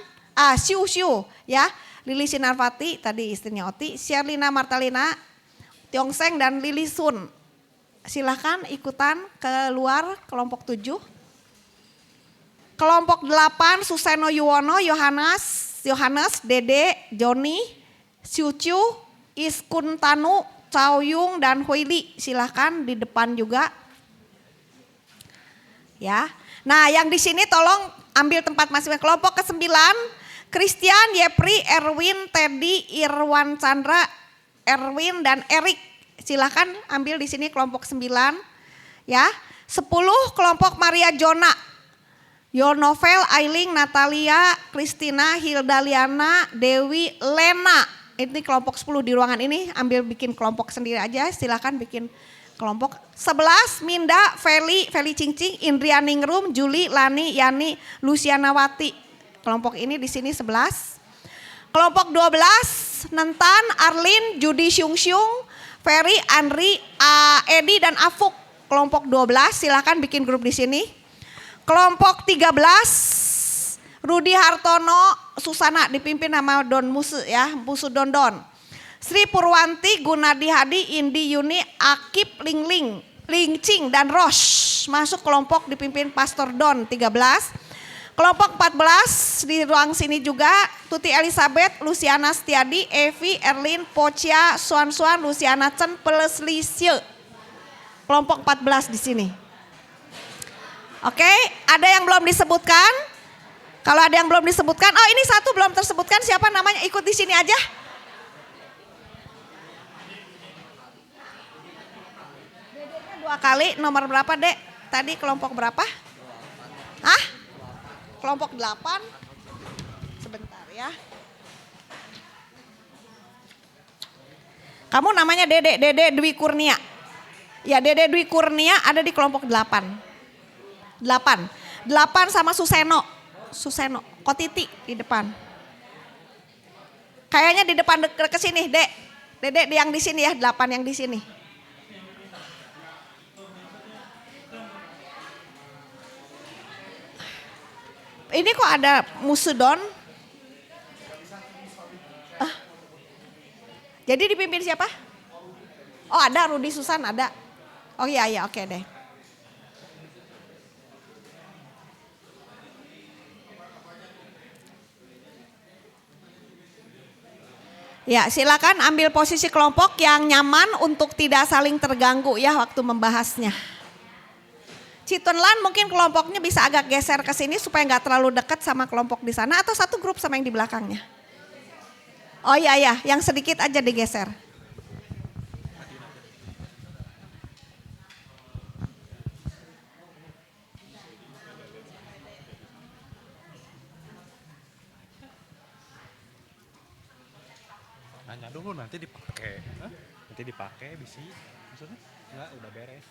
Siu ya. Lili Sinarvati tadi istrinya Oti, Sherlina Martalina, Tiongseng dan Lili Sun. Silakan ikutan keluar kelompok 7. Kelompok 8 Suseno Yuwono, Yohanes, Dede, Joni, Syucu, Iskun Tanu, Chow Yung dan Huili. Silahkan di depan juga. Ya. Nah, yang di sini tolong ambil tempat masing-masing. Kelompok ke-9 Christian, Yepri, Erwin, Teddy, Irwan Chandra, Erwin dan Erik. Silahkan ambil di sini kelompok 9. Ya. 10 kelompok Maria Jona, Yonovel, Ailing, Natalia, Kristina, Hildaliana, Dewi, Lena. Ini kelompok 10 di ruangan ini, ambil bikin kelompok sendiri aja, silakan bikin kelompok. 11 Minda, Feli Cincing, Indria Ningrum, Juli, Lani, Yani, Luciana Wati. Kelompok ini di sini 11. Kelompok 12 Nentan, Arlin, Judi Syung, Ferry, Andri, Edi dan Afuk. Kelompok 12 silakan bikin grup di sini. Kelompok 13 Rudi Hartono, Susana dipimpin sama Don Musu ya, Musu Dondon. Sri Purwanti, Gunadi Hadi, Indi Yuni, Akip, Lingcing dan Rosh. Masuk kelompok dipimpin Pastor Don 13. Kelompok 14 di ruang sini juga Tuti Elizabeth, Luciana Setiadi, Evi, Erlin, Pocia, Suan, Luciana Chen, Peleslisye. Kelompok 14 di sini. Oke, ada yang belum disebutkan? Kalau ada yang belum disebutkan, oh ini satu belum tersebutkan, siapa namanya? Ikut di sini aja. Dedeknya 2 kali, nomor berapa Dek? Tadi kelompok berapa? Hah? Kelompok 8. Sebentar ya. Kamu namanya Dede Dwi Kurnia. Ya, Dede Dwi Kurnia ada di kelompok 8. 8 sama Suseno, Kotiti di depan. Kayaknya di depan ke sini, Dek. Dede yang di sini ya, 8 yang di sini. Ini kok ada Musudon? Jadi dipimpin siapa? Oh ada Rudi Susan ada. Oh iya oke deh. Ya silakan ambil posisi kelompok yang nyaman untuk tidak saling terganggu ya waktu membahasnya. Citunlan mungkin kelompoknya bisa agak geser ke sini supaya nggak terlalu dekat sama kelompok di sana atau satu grup sama yang di belakangnya. Oh iya yang sedikit aja digeser. Nanya dulu nanti dipakai. Hah? Nanti dipakai bisi. Maksudnya? Enggak, udah beres.